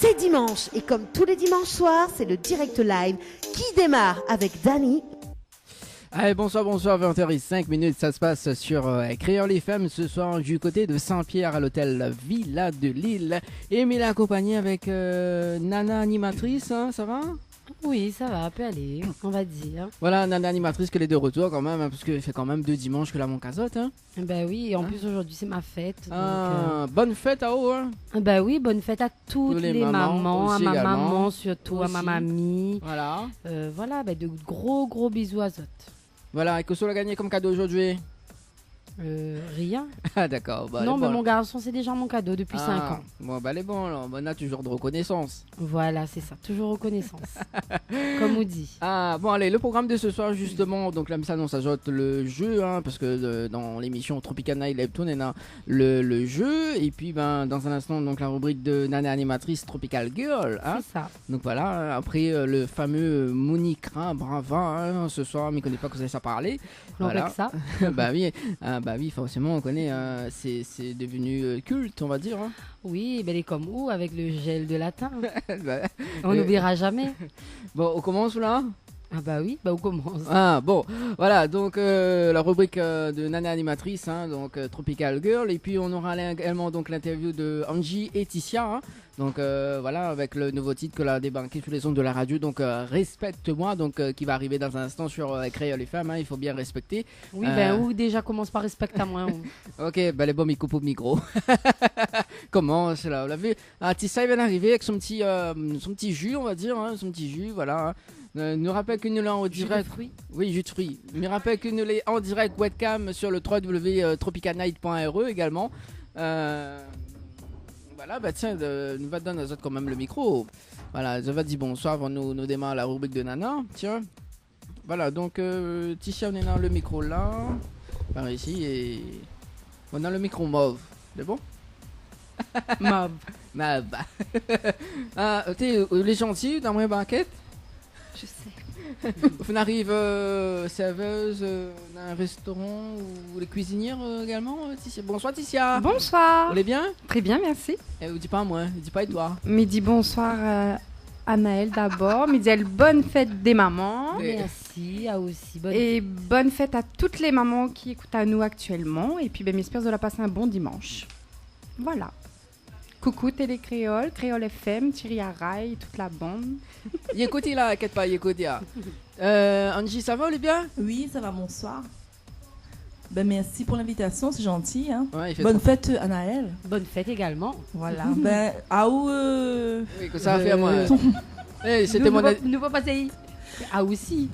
C'est dimanche et comme tous les dimanches soirs, c'est le direct live qui démarre avec Dani. Allez, bonsoir, 20h05, ça se passe sur Créole FM ce soir du côté de Saint-Pierre à l'hôtel Villa de Lille. Et il est accompagné avec Nana animatrice, hein, ça va? Oui, ça va, peut aller, on va dire. Voilà, Nana animatrice qu'elle est de retour quand même, hein, parce qu'il fait quand même 2 dimanches que la moncazote. Hein. Ben oui, et en plus aujourd'hui c'est ma fête. Bonne fête à vous. Hein. Ben oui, bonne fête à toutes les mamans, à ma également. maman surtout, à ma mamie. Voilà. Voilà, ben de gros bisous à Zot. Voilà, et que ça a gagné comme cadeau aujourd'hui? Rien. Ah d'accord. Bah, Non, mais bon. mon garçon, c'est déjà mon cadeau depuis 5 ans. Bon, bah elle est bon, alors. On a toujours de reconnaissance. Voilà, c'est ça, toujours reconnaissance. Comme on dit. Ah, bon, allez, le programme de ce soir, justement, donc là, ça s'ajoute le jeu, hein, parce que dans l'émission Tropical Night Live Tune, on a le jeu, et puis, ben, dans un instant, donc la rubrique de Nana Animatrice Tropical Girl. Hein. C'est ça. Donc voilà, après le fameux Monica Brava, hein, ce soir, mais ne connaît pas que ça parler. Voilà. Ça. Bah oui, forcément, on connaît, c'est devenu culte, on va dire. Hein. Oui, ben elle est comme où avec le gel de latin. Bah, On n'oubliera jamais. Bon, on commence là? Ah bah oui, bah on commence. Ah bon, voilà, donc la rubrique de Nana Animatrice, hein, donc Tropical Girl, et puis on aura également donc l'interview de Angie et Ticia, hein, donc voilà, avec le nouveau titre que l'a débanqué sur les ondes de la radio, donc Respecte-moi, donc qui va arriver dans un instant sur Créole les femmes, hein, il faut bien respecter. Oui, ben ou déjà commence par respecte à moi. Ok, ben les bons il coupe au micro. Comment c'est là, vous l'avez? Ah, Ticia vient d'arriver avec son petit jus, on va dire, hein, son petit jus, voilà. Nous rappelle que nous l'avons en direct. Oui, jus de fruits. Nous rappelle que nous l'avons en direct webcam sur le www.tropicalnight.re également. Voilà, bah tiens, nous va donner quand même le micro. Voilà, je vais dire bonsoir avant nous démarrer la rubrique de Nana. Tiens. Voilà, donc Ticia, on est dans le micro là. Par ici et. On a le micro mauve. C'est bon? Mauve. Mauve. Ah, t'es les gentils dans ma banquette? Je sais. On arrive serveuse dans un restaurant ou les cuisinières également. Ticia. Bonsoir Ticia. Bonsoir. Vous allez bien? Très bien, merci. Vous dis pas à moi, dis pas Edouard. Midi bonsoir à Naël d'abord. Midi bonne fête des mamans. Merci, à aussi. Et bonne fête à toutes les mamans qui écoutent à nous actuellement. Et puis j'espère de la passer un bon dimanche. Voilà. Coucou Télé Créole, Créole FM, Thierry Araï, toute la bande. Écoutez là, inquiète pas, écoutez là. Angie, ça va, bien? Oui, ça va, bonsoir. Ben merci pour l'invitation, c'est gentil. Hein. Ouais, bonne fête à Naël. Bonne fête également. Voilà. Ben, à où Oui, que ça a fait à moi. C'était mon... Nous va passer. Ah aussi.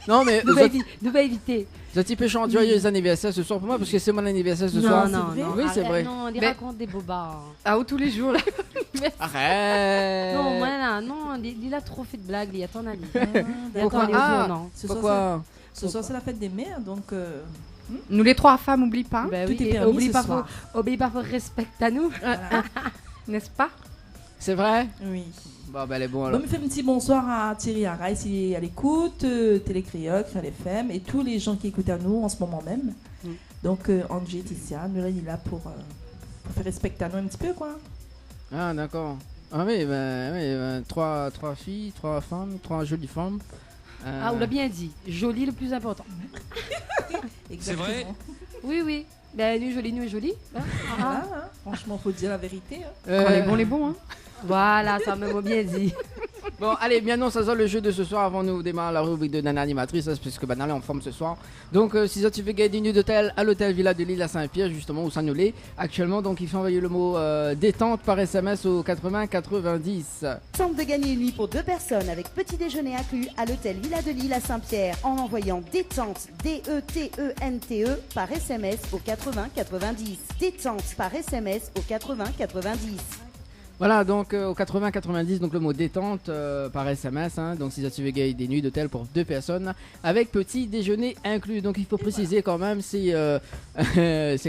Non mais nous va éviter. Je t'ai péché en joyeux anniversaire ce soir pour moi parce que c'est mon anniversaire ce soir. Non, oui, c'est vrai. Non, on raconte des bobards. Ah, tous les jours là. Arrête. Non, moi là, non, il a trop fait de blagues, il y a ton ami. Pourquoi? Pourquoi? Ce soir c'est la fête des mères, donc. Nous les 3 femmes, n'oublie pas. Ben tout oui, est permis oublie ce pas, soir. Oublie pas, respecte à nous. Voilà. N'est-ce pas? C'est vrai? Oui. Bon, ben elle est bon alors. Bon, me fait un petit bonsoir à Thierry Araï, s'il est à l'écoute, Télé Créole, Créole FM, et tous les gens qui écoutent à nous en ce moment même. Donc, Angie, Ticia, nous là, il est là pour faire respecter à nous un petit peu, quoi. Ah, d'accord. Ah oui, ben, 3 filles, 3 femmes, 3 jolies femmes. Ah, on l'a bien dit. Jolie, le plus important. C'est vrai? Oui. Ben, nous est jolie. Hein? Hein. Franchement, faut dire la vérité. Hein. Quand les bons, hein. Voilà, ça m'a bien dit. Bon, allez, bien non, ça sera le jeu de ce soir avant nous démarrer la rubrique de Nana Animatrice, parce que Nana est en forme ce soir. Donc, si ça tu fais gagner une nuit d'hôtel à l'hôtel Villa de Lille à Saint-Pierre, justement, où ça nous l'est actuellement. Donc, il faut envoyer le mot détente par SMS au 80 90. Tente de gagner une nuit pour 2 personnes avec petit déjeuner inclus à l'hôtel Villa de Lille à Saint-Pierre en envoyant détente DETENTE par SMS au 80 90. Détente par SMS au 80 90. Voilà, donc au 80-90, donc le mot détente par SMS. Hein, donc si ça tu veux gagner des nuits d'hôtel pour 2 personnes avec petit déjeuner inclus. Donc il faut préciser quand même, c'est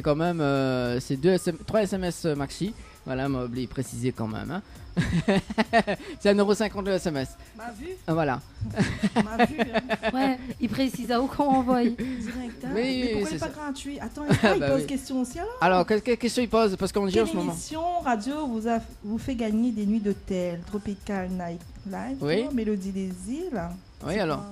quand même 3 SMS maxi. Voilà, m'a oublié de préciser quand même. Hein. C'est 1,50€ le SMS. M'a vu Voilà. M'a vu. Hein. Ouais, il précise à où qu'on envoie. Direct. Hein. Oui, Mais pourquoi c'est il n'est pas ça. gratuit? Attends, il Bah pose oui. question aussi alors. Alors, quelle question il pose? Parce qu'on dit en Quelle ce moment. émission radio vous fait gagner des nuits d'hôtel? Tropical Night Live, Oui. Mélodie des îles. Oui, alors.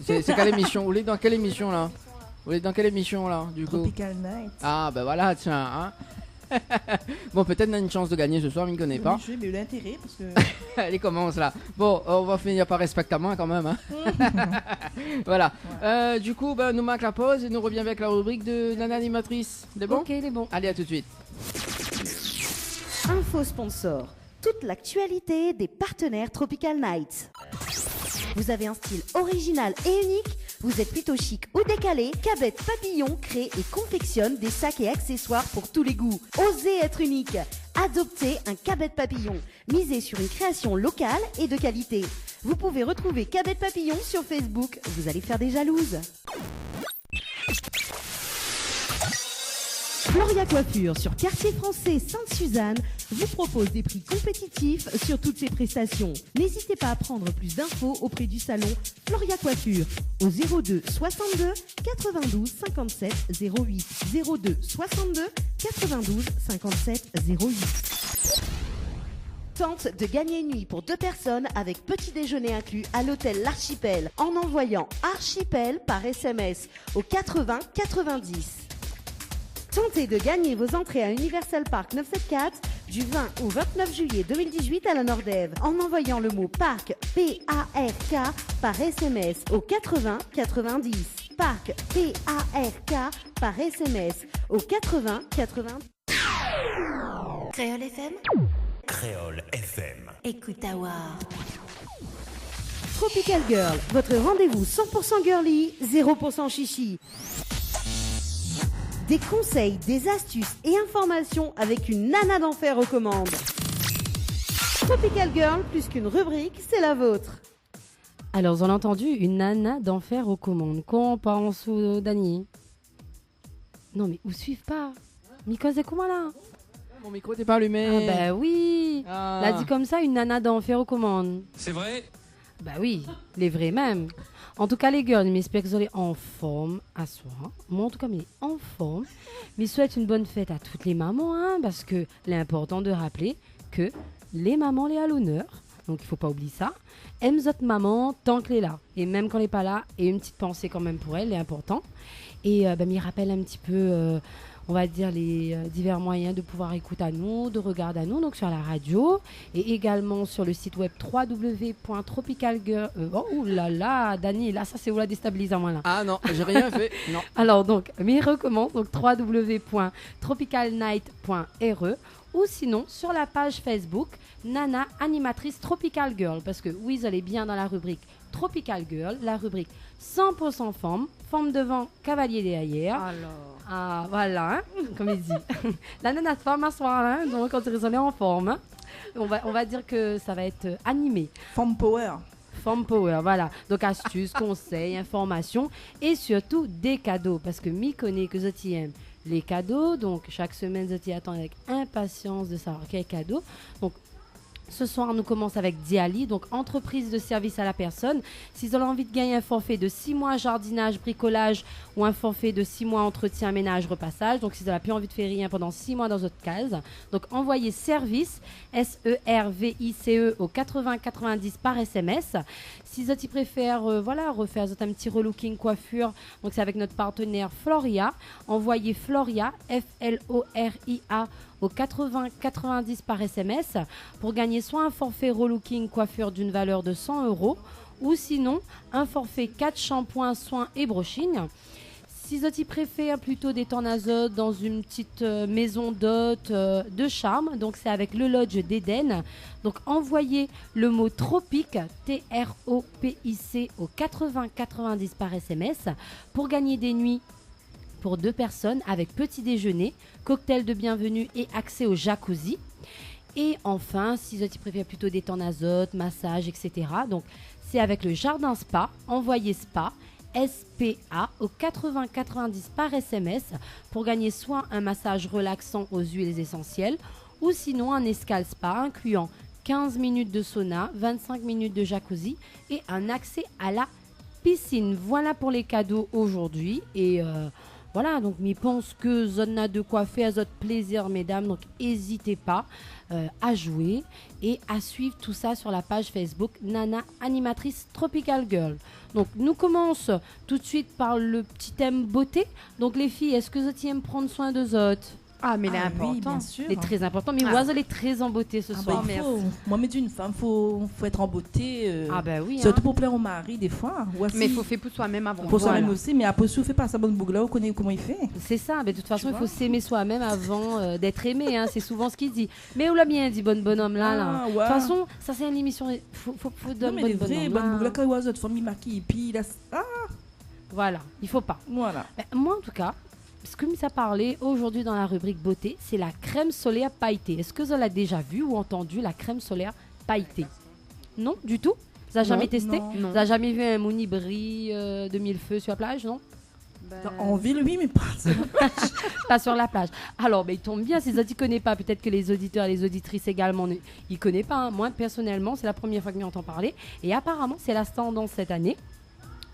C'est quelle émission? Vous voulez dans quelle émission là? Vous voulez dans quelle émission là, du coup? Tropical Night. Ah, ben voilà, tiens. Hein. Bon, peut-être on a une chance de gagner ce soir, mais il ne connaît pas. Oui, mais l'intérêt parce que. Allez, commence là. Bon, on va finir par respecter à moi quand même. Hein. Voilà. Du coup, nous marque la pause et nous revient avec la rubrique de Nana Animatrice. C'est bon? Ok, il est bon. Allez, à tout de suite. Info sponsor. Toute l'actualité des partenaires Tropical Nights. Vous avez un style original et unique? Vous êtes plutôt chic ou décalé? Cabette Papillon crée et confectionne des sacs et accessoires pour tous les goûts. Osez être unique. Adoptez un Cabette Papillon. Misez sur une création locale et de qualité. Vous pouvez retrouver Cabette Papillon sur Facebook. Vous allez faire des jalouses. Floria Coiffure sur Quartier Français Sainte-Suzanne vous propose des prix compétitifs sur toutes ses prestations. N'hésitez pas à prendre plus d'infos auprès du salon Floria Coiffure au 02 62 92 57 08 02 62 92 57 08. Tente de gagner une nuit pour 2 personnes avec petit déjeuner inclus à l'hôtel L'Archipel en envoyant Archipel par SMS au 80 90. Tentez de gagner vos entrées à Universal Park 974 du 20 au 29 juillet 2018 à la Nordève en envoyant le mot Parc P-A-R-K par SMS au 80 90. Parc P-A-R-K par SMS au 80 90. Créole FM, Créole FM. écoute à voir. Tropical Girl, votre rendez-vous 100% girly, 0% chichi. Des conseils, des astuces et informations avec une nana d'enfer aux commandes. Tropical Girl, plus qu'une rubrique, c'est la vôtre. Alors, vous en avez entendu, une nana d'enfer aux commandes. Qu'on pense au Dani? Non, mais où suivent pas? Miko, c'est comment là? Mon micro t'es pas allumé. Ah, bah oui. Ah. L'a dit comme ça, une nana d'enfer aux commandes. C'est vrai? Bah oui, les vrais même. En tout cas, les girls, j'espère que vous allez en forme à soir. Moi, en tout cas, mais en forme. Mais souhaite une bonne fête à toutes les mamans, hein, parce que l'important de rappeler que les mamans, les à l'honneur. Donc, il faut pas oublier ça. Aime votre maman tant qu'elle est là. Et même quand elle n'est pas là, et une petite pensée quand même pour elle, c'est important. Et m'y rappelle un petit peu... on va dire les divers moyens de pouvoir écouter à nous, de regarder à nous, donc sur la radio et également sur le site web www.tropicalgirl. Oh là là, Dani, là ça c'est où la déstabilise à moi là. Ah non, j'ai rien fait. Non. Alors donc, mais recommence donc www.tropicalnight.re ou sinon sur la page Facebook Nana Animatrice Tropical Girl parce que oui, vous allez bien dans la rubrique Tropical Girl, la rubrique 100% forme devant, cavalier derrière. Alors. Ah, voilà, hein, comme il dit. La nana de forme à soir, hein, donc quand on est en forme, hein, on va dire que ça va être animé. Femme Power. Form Power, voilà. Donc astuces, conseils, informations et surtout des cadeaux. Parce que m'y connaît que Zoti aime les cadeaux. Donc chaque semaine, Zoti attend avec impatience de savoir quel cadeau. Donc ce soir, nous commençons avec Diali, donc entreprise de service à la personne. Si vous avez envie de gagner un forfait de 6 mois jardinage, bricolage ou un forfait de 6 mois entretien, ménage, repassage, donc si vous n'avez plus envie de faire rien pendant 6 mois dans votre case, donc envoyez service, S-E-R-V-I-C-E au 80-90 par SMS. Si vous préfèrent refaire un petit relooking coiffure, donc c'est avec notre partenaire Floria, envoyez Floria, F-L-O-R-I-A au 80-90 par SMS pour gagner soit un forfait relooking coiffure d'une valeur de 100 € ou sinon un forfait 4 shampoings, soins et brushing. Si vous préfèrent plutôt des temps azote dans une petite maison d'hôte de charme, donc c'est avec le Lodge d'Éden. Donc envoyez le mot tropique, T-R-O-P-I-C au 80-90 par SMS pour gagner des nuits pour 2 personnes avec petit déjeuner, cocktail de bienvenue et accès au jacuzzi. Et enfin, si vous préférez plutôt des temps azote, massage, etc. Donc, c'est avec le jardin spa, envoyez spa, SPA au 80-90 par SMS pour gagner soit un massage relaxant aux huiles essentielles ou sinon un escale spa incluant 15 minutes de sauna, 25 minutes de jacuzzi et un accès à la piscine. Voilà pour les cadeaux aujourd'hui. Et voilà, donc je pense que zone a de quoi faire votre plaisir, mesdames. Donc n'hésitez pas à jouer et à suivre tout ça sur la page Facebook Nana Animatrice Tropical Girl. Donc nous commençons tout de suite par le petit thème beauté. Donc les filles, est-ce que vous aimez prendre soin de Zot? Ah, mais il est Oui, important. bien sûr. C'est très important. Mais Oiseau est très en beauté ce soir. Il faut, moi, mais d'une femme, faut être en beauté. Ah ben oui. Surtout pour plaire au mari, des fois. Mais il faut faire pour soi-même avant. Pour soi-même aussi, mais après, si vous faites pas sa bonne boucle là, vous connaissez comment il fait. C'est ça, mais de toute façon, il vois faut s'aimer soi-même avant d'être aimé. Hein. C'est souvent ce qu'il dit. Mais on l'a bien dit, bonhomme là. Ah, ouais. De toute façon, ça c'est une émission. Faut Non, donner mais les vraies bonnes boucles là, là. quand Oiseau de famille maquille, puis il a. Ah, Voilà, il faut pas. voilà. Ben, moi, en tout cas, ce que ça parlé aujourd'hui dans la rubrique beauté, c'est la crème solaire pailletée. Est-ce que vous l'avez déjà vu ou entendu la crème solaire pailletée? Non, du tout. Vous n'avez jamais testé? Non. Vous n'avez jamais vu un Mouni brille de mille feux sur la plage, non? En ville, oui, mais pas. Pas sur la plage. Alors, il tombe bien, si vous ne connaissez pas, peut-être que les auditeurs et les auditrices également, ils ne connaissent pas. Hein. Moi, personnellement, c'est la première fois que j'entends parler. Et apparemment, c'est la tendance cette année.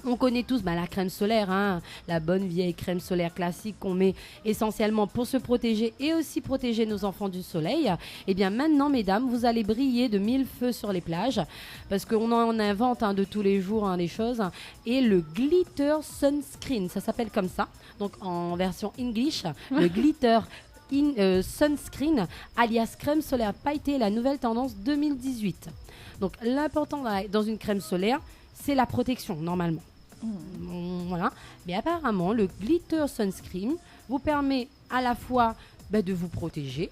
On connaît tous la crème solaire, hein, la bonne vieille crème solaire classique qu'on met essentiellement pour se protéger et aussi protéger nos enfants du soleil. Et bien maintenant, mesdames, vous allez briller de mille feux sur les plages parce qu'on en invente de tous les jours des choses. Et le glitter sunscreen, ça s'appelle comme ça. Donc en version English, le glitter sunscreen, alias crème solaire pailletée, la nouvelle tendance 2018. Donc l'important dans une crème solaire, c'est la protection, normalement. Voilà. Mais apparemment, le glitter sunscreen vous permet à la fois de vous protéger,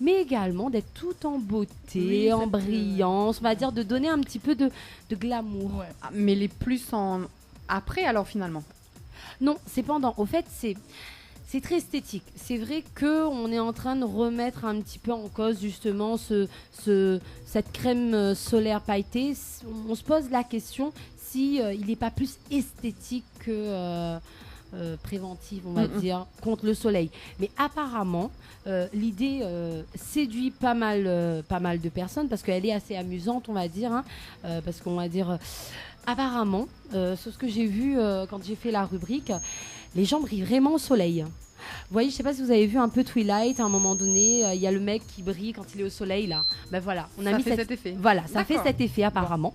mais également d'être tout en beauté, en brillance, on va dire de donner un petit peu de glamour. Ouais. Ah, mais les plus en après, alors finalement. Non, c'est pendant. Au fait, c'est très esthétique. C'est vrai qu'on est en train de remettre un petit peu en cause justement cette crème solaire pailletée. On se pose la question si il n'est pas plus esthétique que préventive, on va dire, contre le soleil. Mais apparemment, l'idée séduit pas mal de personnes parce qu'elle est assez amusante, on va dire. Hein, parce qu'on va dire, apparemment, c'est ce que j'ai vu quand j'ai fait la rubrique, les gens brillent vraiment au soleil. Vous voyez, je sais pas si vous avez vu un peu Twilight, à un moment donné, il y a le mec qui brille quand il est au soleil, là. Ben voilà, on a Ça mis fait cet effet. Voilà, ça fait D'accord. cet effet apparemment.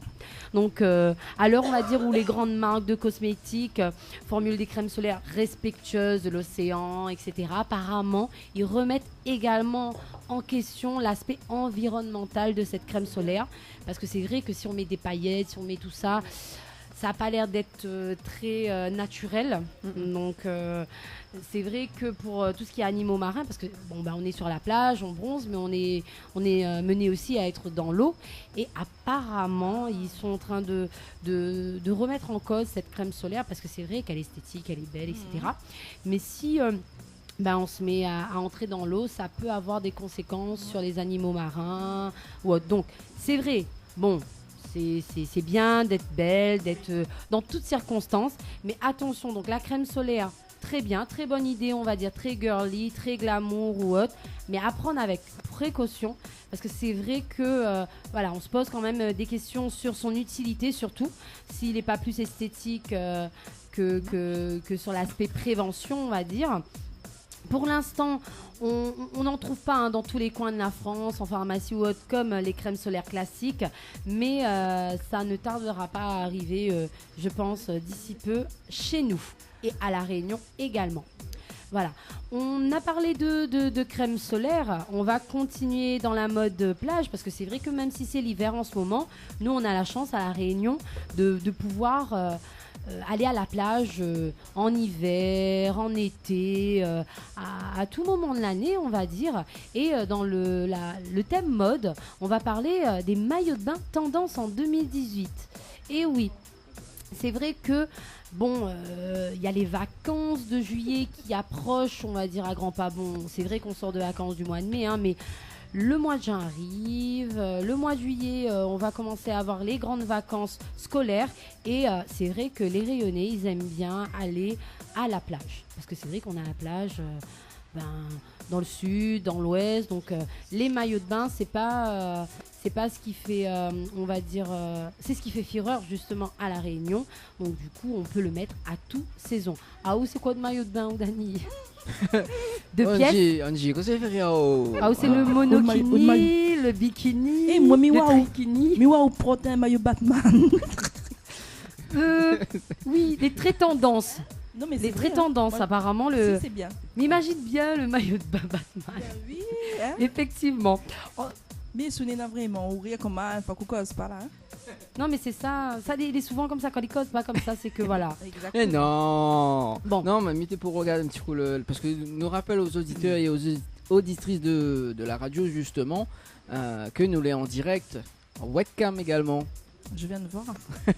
Donc, à l'heure, on va dire, où les grandes marques de cosmétiques formulent des crèmes solaires respectueuses de l'océan, etc., apparemment, ils remettent également en question l'aspect environnemental de cette crème solaire. Parce que c'est vrai que si on met des paillettes, si on met tout ça, ça n'a pas l'air d'être très naturel. Donc, c'est vrai que pour tout ce qui est animaux marins, parce que on est sur la plage, on bronze, mais on est mené aussi à être dans l'eau. Et apparemment, ils sont en train de remettre en cause cette crème solaire, parce que c'est vrai qu'elle est esthétique, elle est belle, etc. Mais si on se met à entrer dans l'eau, ça peut avoir des conséquences sur les animaux marins ou autre. Donc, c'est vrai, c'est bien d'être belle, d'être dans toutes circonstances, mais attention, donc la crème solaire, très bien, très bonne idée, on va dire, très girly, très glamour ou autre, mais à prendre avec précaution, parce que c'est vrai que on se pose quand même des questions sur son utilité, surtout s'il n'est pas plus esthétique que sur l'aspect prévention, on va dire. Pour l'instant, on n'en trouve pas dans tous les coins de la France, en pharmacie ou autre, comme les crèmes solaires classiques. Mais ça ne tardera pas à arriver, je pense, d'ici peu chez nous. Et à La Réunion également. Voilà. On a parlé de crème solaire. On va continuer dans la mode plage, parce que c'est vrai que même si c'est l'hiver en ce moment, nous, on a la chance à La Réunion de pouvoir aller à la plage en hiver, en été, à tout moment de l'année, on va dire. Et dans le thème mode, on va parler des maillots de bain tendance en 2018. Et oui, c'est vrai que il y a les vacances de juillet qui approchent, on va dire, à grands pas. C'est vrai qu'on sort de vacances du mois de mai, mais le mois de juin arrive, le mois de juillet, on va commencer à avoir les grandes vacances scolaires. Et c'est vrai que les Rayonnais, ils aiment bien aller à la plage. Parce que c'est vrai qu'on a la plage dans le sud, dans l'ouest. Donc les maillots de bain, c'est pas ce qui fait, on va dire, c'est ce qui fait fureur justement à la Réunion. Donc du coup, on peut le mettre à toute saison. Ah où c'est quoi de maillot de bain, Dani? De pièces. Angie, qu'est-ce que c'est Ah où c'est le monokini, le bikini, Eh, moi, le trikini. Mais ouais, prend un maillot Batman. Oui, les très tendances. Non, mais Les c'est très vrai, hein. tendances, Moi, apparemment. si, c'est bien. M'imagine bien le maillot de bain Batman. Oui, hein. Effectivement. Mais ce n'est pas vraiment ouvrir comme un pas qu'on cause pas là. Hein. Non, mais c'est ça. Ça, il est souvent comme ça. Quand il cause pas comme ça, c'est que voilà. Exactement. Eh non. Bon. Non, mais mettez pour regarder un petit coup parce que nous rappelle aux auditeurs et aux auditrices de la radio justement que nous l'est en direct, en webcam également. Je viens de voir.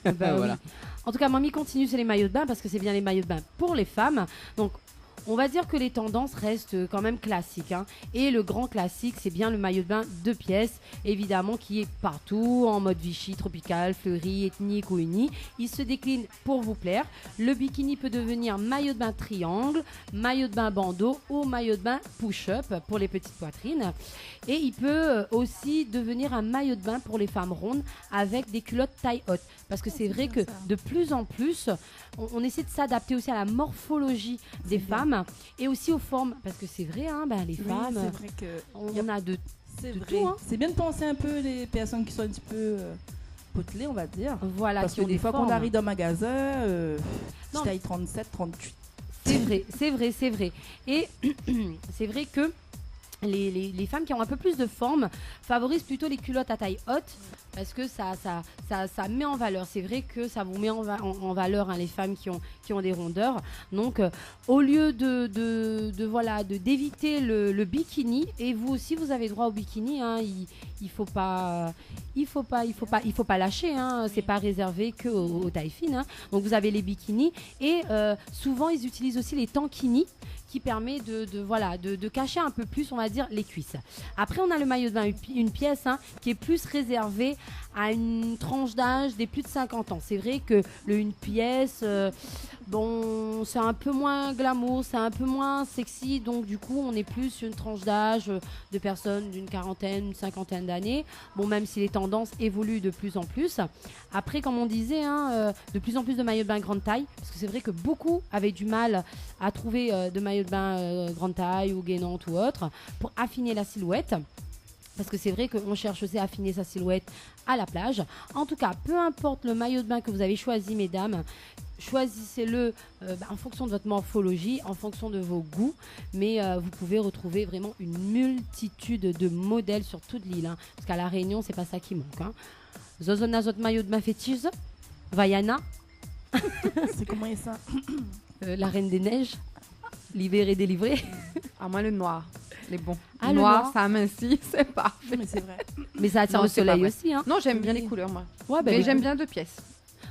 Bah, Voilà. oui. En tout cas, Mamie continue sur les maillots de bain parce que c'est bien les maillots de bain pour les femmes. Donc, on va dire que les tendances restent quand même classiques. Hein. Et le grand classique, c'est bien le maillot de bain 2 pièces, évidemment, qui est partout, en mode Vichy, tropical, fleuri, ethnique ou uni. Il se décline pour vous plaire. Le bikini peut devenir maillot de bain triangle, maillot de bain bandeau ou maillot de bain push-up pour les petites poitrines. Et il peut aussi devenir un maillot de bain pour les femmes rondes avec des culottes taille haute. Parce que c'est vrai que de plus en plus, on essaie de s'adapter aussi à la morphologie des femmes et aussi aux formes. Parce que c'est vrai, hein, les femmes, c'est vrai que on a de... c'est de vrai. tout, hein. C'est bien de penser un peu les personnes qui sont un petit peu potelées, on va dire. Voilà, Parce qui que ont des fois formes. qu'on arrive dans le magasin, Non, taille 37, 38. C'est vrai. Et c'est vrai que les femmes qui ont un peu plus de forme favorisent plutôt les culottes à taille haute parce que ça met en valeur. C'est vrai que ça vous met en valeur hein, les femmes qui ont des rondeurs. Donc au lieu d'éviter le bikini, et vous aussi vous avez droit au bikini, hein, il faut pas lâcher, hein, c'est pas réservé que aux tailles fines. Hein. Donc vous avez les bikinis et souvent ils utilisent aussi les tankinis qui permet de cacher un peu plus, on va dire, les cuisses. Après, on a le maillot de bain une pièce hein, qui est plus réservé à une tranche d'âge des plus de 50 ans. C'est vrai que une pièce, c'est un peu moins glamour, c'est un peu moins sexy, donc du coup, on est plus sur une tranche d'âge de personnes d'une quarantaine, une cinquantaine d'années. Bon, même si les tendances évoluent de plus en plus. Après, comme on disait, hein, de plus en plus de maillots de bain grande taille, parce que c'est vrai que beaucoup avaient du mal à trouver de maillots de bain grande taille ou gainante ou autre pour affiner la silhouette. Parce que c'est vrai qu'on cherche aussi à affiner sa silhouette à la plage. En tout cas, peu importe le maillot de bain que vous avez choisi, mesdames, choisissez-le en fonction de votre morphologie, en fonction de vos goûts. Mais vous pouvez retrouver vraiment une multitude de modèles sur toute l'île. Hein, parce qu'à La Réunion, c'est pas ça qui manque. Hein. Zozona, votre maillot de bain fétiche, Vaiana. C'est comment ça La Reine des Neiges, libérée, délivrée. Ah, moi, le noir. Les bons. Ah, le noir, noir. ça amincit, c'est parfait. Mais c'est vrai. Mais ça attire Non, le c'est pas soleil vrai. aussi. Hein. Non, j'aime bien Oui. les couleurs, moi. Ouais, Mais j'aime bien 2 pièces.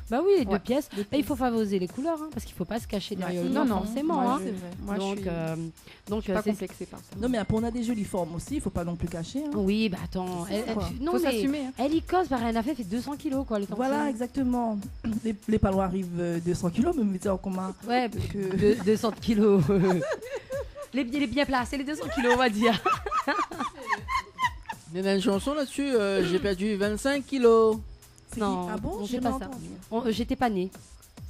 Bah oui, les deux Ouais. pièces. Et il faut favoriser les couleurs, hein, parce qu'il ne faut pas se cacher derrière le Non, noir non, forcément. moi, Hein. C'est vrai. Moi, Donc, je suis donc pas c'est- complexée par ça. Non, mais après, on a des jolies formes aussi, il faut pas non plus cacher. Hein. Oui, bah attends. C'est ça, quoi. Non, Faut mais s'assumer. Hein. elle y cause, par rien à faire, fait 200 kilos, quoi, le temps. Voilà, exactement. Les palons arrivent 200 kilos, mais vous dire comment. Ouais, que- 200 kilos. les bien placés, les 200 kilos, on va dire. Il y a une chanson là-dessus, j'ai perdu 25 kilos. C'est Non, qui Ah bon on J'ai fait pas pas ça. entendu. J'étais pas née.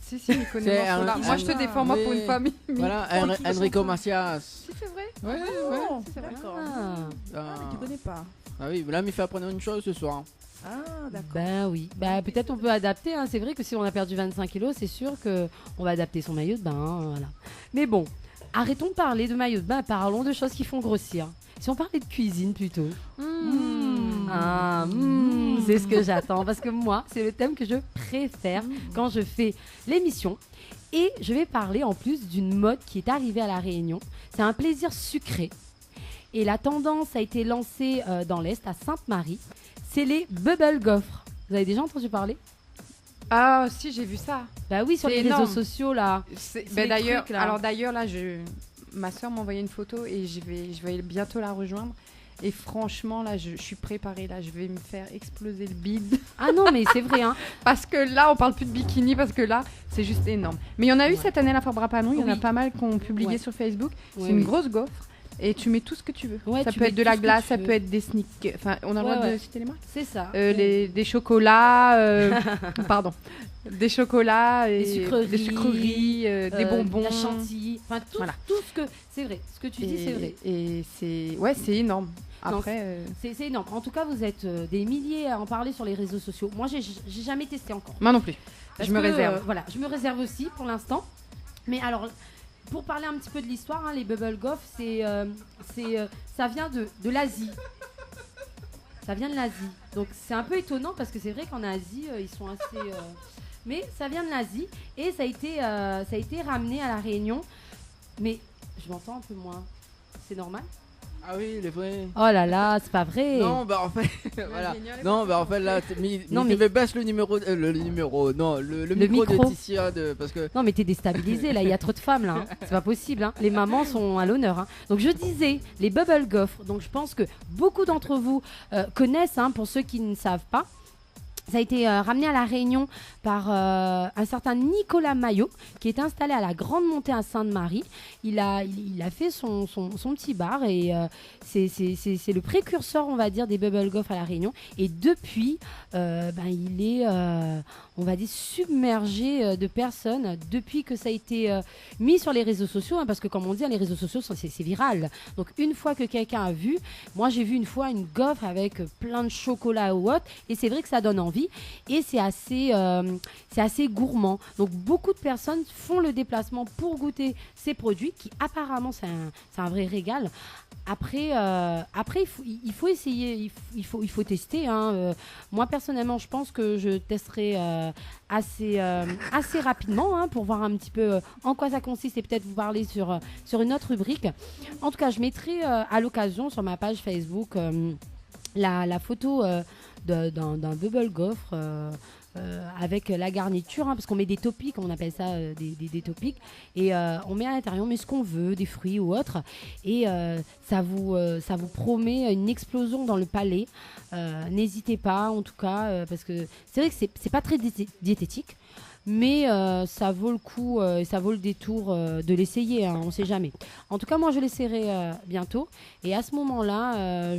Si, si, il connaît C'est ce morceau-là. un- Moi, je te un- défends, moi, pour oui. une famille. Voilà, Tranquille, Enrico chanson. Macias. Si, c'est vrai. Ouais, ouais. Oh, c'est vrai. d'accord. Ah, Ah, mais tu connais pas. Ah oui, là, il me fait apprendre une chose ce soir. Ah, d'accord. ben oui. Bah, peut-être on peut adapter. Hein. C'est vrai que si on a perdu 25 kilos, c'est sûr qu'on va adapter son maillot de bain. Hein, voilà. Mais bon, arrêtons de parler de maillot de bain. Parlons de choses qui font grossir. Si on parlait de cuisine plutôt. C'est ce que j'attends parce que moi, c'est le thème que je préfère quand je fais l'émission. Et je vais parler en plus d'une mode qui est arrivée à La Réunion. C'est un plaisir sucré. Et la tendance a été lancée dans l'Est, à Sainte-Marie. C'est les bubble gaufres. Vous avez déjà entendu parler? Ah, si, j'ai vu ça. Bah oui, sur C'est les énorme. réseaux sociaux là. C'est- les d'ailleurs, trucs, là. alors d'ailleurs, là, ma soeur m'a envoyé une photo et je vais bientôt la rejoindre. Et franchement, là, je suis préparée. Là, je vais me faire exploser le bide. Ah non, mais c'est vrai, hein. Parce que là, on parle plus de bikini parce que là, c'est juste énorme. Mais il y en a eu Ouais. cette année à la Fabre à Panon. Il y en a Oui. pas mal qui ont publié Ouais. sur Facebook. Ouais, C'est une oui. grosse gaufre. Et tu mets tout ce que tu veux. Ouais, Ça tu peut mets être de tout la ce que glace, tu ça veux. peut être des sneakers. Enfin, on a le Ouais, droit de ouais. citer les marques. C'est ça. Des chocolats, pardon, des chocolats, Des et sucreries, des sucreries, des bonbons, la chantilly, enfin tout, Voilà. tout ce que c'est vrai. Ce que tu dis, c'est vrai. Et c'est énorme. Non, Après, C'est énorme. En tout cas, vous êtes des milliers à en parler sur les réseaux sociaux. Moi, j'ai jamais testé encore. moi non plus. Parce Je me que, réserve. voilà, je me réserve aussi pour l'instant. Mais alors, pour parler un petit peu de l'histoire, les bubble goff, ça vient de l'Asie. Ça vient de l'Asie. Donc c'est un peu étonnant parce que c'est vrai qu'en Asie, ils sont assez. Mais ça vient de l'Asie et ça a été ramené à la Réunion. Mais je m'entends un peu moins. C'est normal? Ah oui, les vrais. Oh là là, c'est pas vrai. Non, bah en fait, voilà. Non, bah en fait là, Non, mais mais- baisse le numéro, non, le micro de micro. Ticia parce que. Non mais t'es déstabilisé là, il y a trop de femmes là, hein. C'est pas possible, hein. Les mamans sont à l'honneur, hein. Donc je disais, les bubble goff, donc je pense que beaucoup d'entre vous connaissent, hein, pour ceux qui ne savent pas. Ça a été ramené à la Réunion par un certain Nicolas Maillot qui est installé à la Grande Montée à Sainte-Marie. Il a fait son petit bar et c'est le précurseur, on va dire, des bubble goff à la Réunion. Et depuis, il est, on va dire, submergé de personnes depuis que ça a été mis sur les réseaux sociaux, hein, parce que comme on dit, les réseaux sociaux, c'est viral. Donc une fois que quelqu'un a vu, moi j'ai vu une fois une gaufre avec plein de chocolat ou autre, et c'est vrai que ça donne envie. Et c'est assez gourmand. Donc beaucoup de personnes font le déplacement pour goûter ces produits qui apparemment c'est un vrai régal. Après il faut essayer, il faut tester, hein. Moi personnellement je pense que je testerai assez rapidement, hein, pour voir un petit peu en quoi ça consiste et peut-être vous parler sur une autre rubrique. En tout cas je mettrai à l'occasion sur ma page Facebook la photo d'un bubble goff avec la garniture, hein, parce qu'on met des topics, on appelle ça des topics, et on met à l'intérieur, on met ce qu'on veut, des fruits ou autre, et ça vous promet une explosion dans le palais. N'hésitez pas, en tout cas, parce que c'est vrai que c'est pas très diététique, mais ça vaut le coup, ça vaut le détour de l'essayer, hein, on sait jamais. En tout cas, moi je l'essaierai bientôt, et à ce moment-là,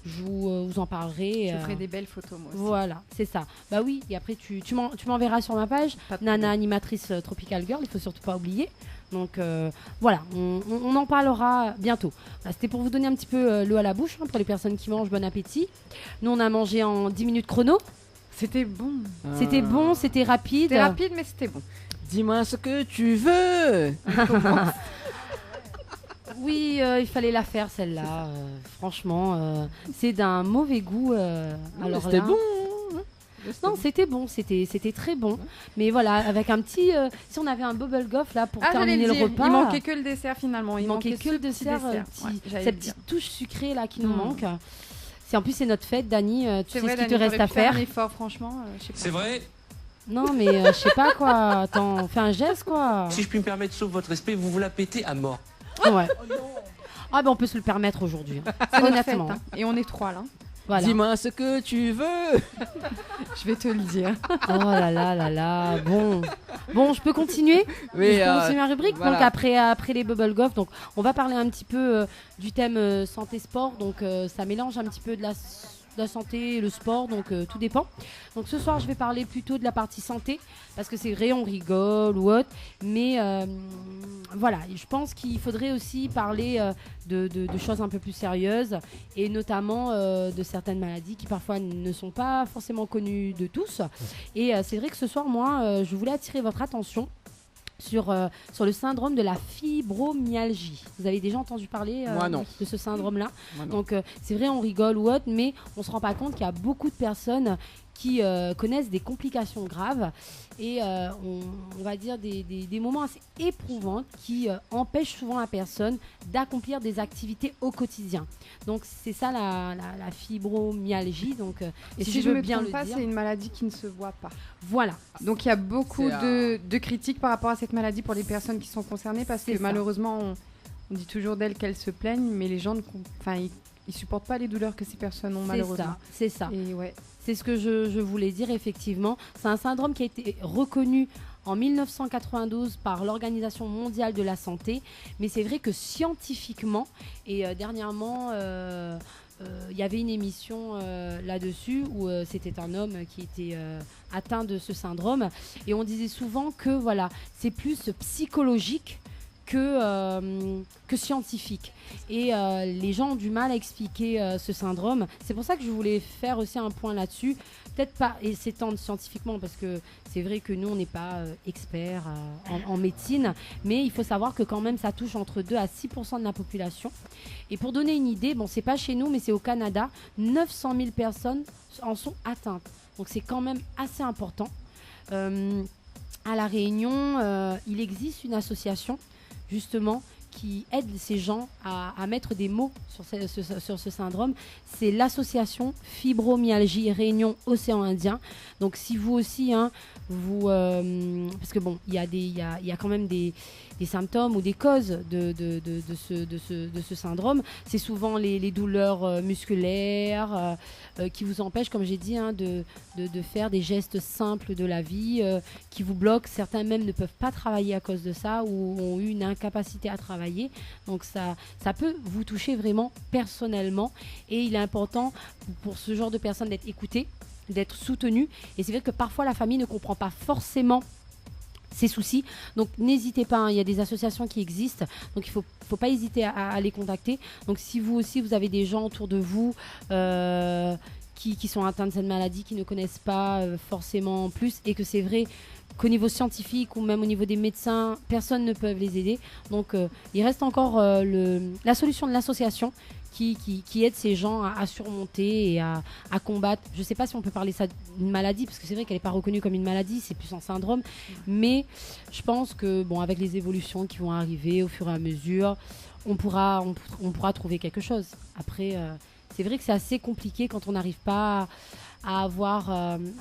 je vous en parlerai. Je ferai des belles photos, moi aussi. Voilà, c'est ça. Bah oui, et après tu m'enverras sur ma page, Pas de Nana problème. Animatrice Tropical Girl, il faut surtout pas oublier. Donc voilà, on en parlera bientôt. Voilà, c'était pour vous donner un petit peu l'eau à la bouche, hein, pour les personnes qui mangent, bon appétit. Nous on a mangé en 10 minutes chrono. C'était bon. C'était bon, c'était rapide. C'était rapide, mais c'était bon. Dis-moi ce que tu veux. Oui, il fallait la faire celle-là. Franchement, c'est d'un mauvais goût. Alors C'était là- bon. Non, c'était bon, c'était très bon. Mais voilà, avec un petit. Si on avait un bubble goff là pour J'allais terminer le dire, repas. il manquait que le dessert finalement. Il manquait que ce le petit dessert, Ouais, j'allais cette le dire. petite touche sucrée là qui nous Mm. manque. En plus, c'est notre fête, Dani. Tu sais C'est vrai, ce qu'il te Dani, reste t'aurais à pu faire faire. un effort, franchement. Je sais pas. C'est vrai. Non, mais je sais pas quoi. Attends, fais un geste quoi. Si je puis me permettre, sauf votre respect, vous vous la pétez à mort. Ouais. Ah ben on peut se le permettre aujourd'hui, hein. C'est notre Honnêtement. fête, hein. Et on est trois là. Voilà. Dis-moi ce que tu veux. Je vais te le dire. Oh là là là là. Bon, je peux continuer. Oui, Je peux continuer ma rubrique. voilà. Donc après les bubble goff, donc on va parler un petit peu du thème santé sport. Donc ça mélange un petit peu de la santé et le sport, donc tout dépend. Donc ce soir je vais parler plutôt de la partie santé parce que c'est vrai, on rigole ou autre, mais voilà, je pense qu'il faudrait aussi parler de choses un peu plus sérieuses et notamment de certaines maladies qui parfois ne sont pas forcément connues de tous. Et c'est vrai que ce soir moi je voulais attirer votre attention sur le syndrome de la fibromyalgie. Vous avez déjà entendu parler Moi, non. de ce syndrome-là? Moi, non. Donc c'est vrai, on rigole ou autre, mais on se rend pas compte qu'il y a beaucoup de personnes qui connaissent des complications graves et on va dire des moments assez éprouvants qui empêchent souvent la personne d'accomplir des activités au quotidien. Donc c'est ça la fibromyalgie. Donc Et si si je je veux me bien trompe le pas, dire, c'est une maladie qui ne se voit pas. voilà. Donc il y a beaucoup C'est de critiques par rapport à cette maladie pour les personnes qui sont concernées parce C'est que ça. malheureusement on dit toujours d'elles qu'elles se plaignent, mais les gens ils supportent pas les douleurs que ces personnes ont malheureusement. C'est ça. Et ouais. C'est ce que je voulais dire, effectivement. C'est un syndrome qui a été reconnu en 1992 par l'Organisation mondiale de la santé. Mais c'est vrai que scientifiquement, et dernièrement, il y avait une émission là-dessus où c'était un homme qui était atteint de ce syndrome. Et on disait souvent que voilà, c'est plus psychologique que scientifique. Et les gens ont du mal à expliquer ce syndrome. C'est pour ça que je voulais faire aussi un point là-dessus. Peut-être pas et s'étendre scientifiquement parce que c'est vrai que nous, on n'est pas experts en médecine. Mais il faut savoir que quand même, ça touche entre 2 à 6% de la population. Et pour donner une idée, bon, c'est pas chez nous, mais c'est au Canada, 900 000 personnes en sont atteintes. Donc c'est quand même assez important. À La Réunion, il existe une association justement qui aide ces gens à mettre des mots sur ce syndrome. C'est l'association Fibromyalgie Réunion Océan Indien. Donc si vous aussi, hein, parce que bon, il y a quand même des symptômes ou des causes de ce syndrome. C'est souvent les douleurs musculaires qui vous empêchent, comme j'ai dit, hein, de faire des gestes simples de la vie, qui vous bloquent. Certains même ne peuvent pas travailler à cause de ça ou ont eu une incapacité à travailler. Donc ça peut vous toucher vraiment personnellement. Et il est important pour ce genre de personnes d'être écouté, d'être soutenu. Et c'est vrai que parfois la famille ne comprend pas forcément ces soucis. Donc n'hésitez pas, hein, il y a des associations qui existent. Donc il ne faut pas hésiter à les contacter. Donc si vous aussi, vous avez des gens autour de vous qui sont atteints de cette maladie, qui ne connaissent pas forcément plus, et que c'est vrai qu'au niveau scientifique ou même au niveau des médecins, personne ne peut les aider. Donc il reste encore la solution de l'association qui aide ces gens à surmonter et à combattre. Je ne sais pas si on peut parler ça d'une maladie, parce que c'est vrai qu'elle n'est pas reconnue comme une maladie, c'est plus un syndrome. Mais je pense que bon, avec les évolutions qui vont arriver au fur et à mesure, on pourra trouver quelque chose. Après, c'est vrai que c'est assez compliqué quand on n'arrive pas à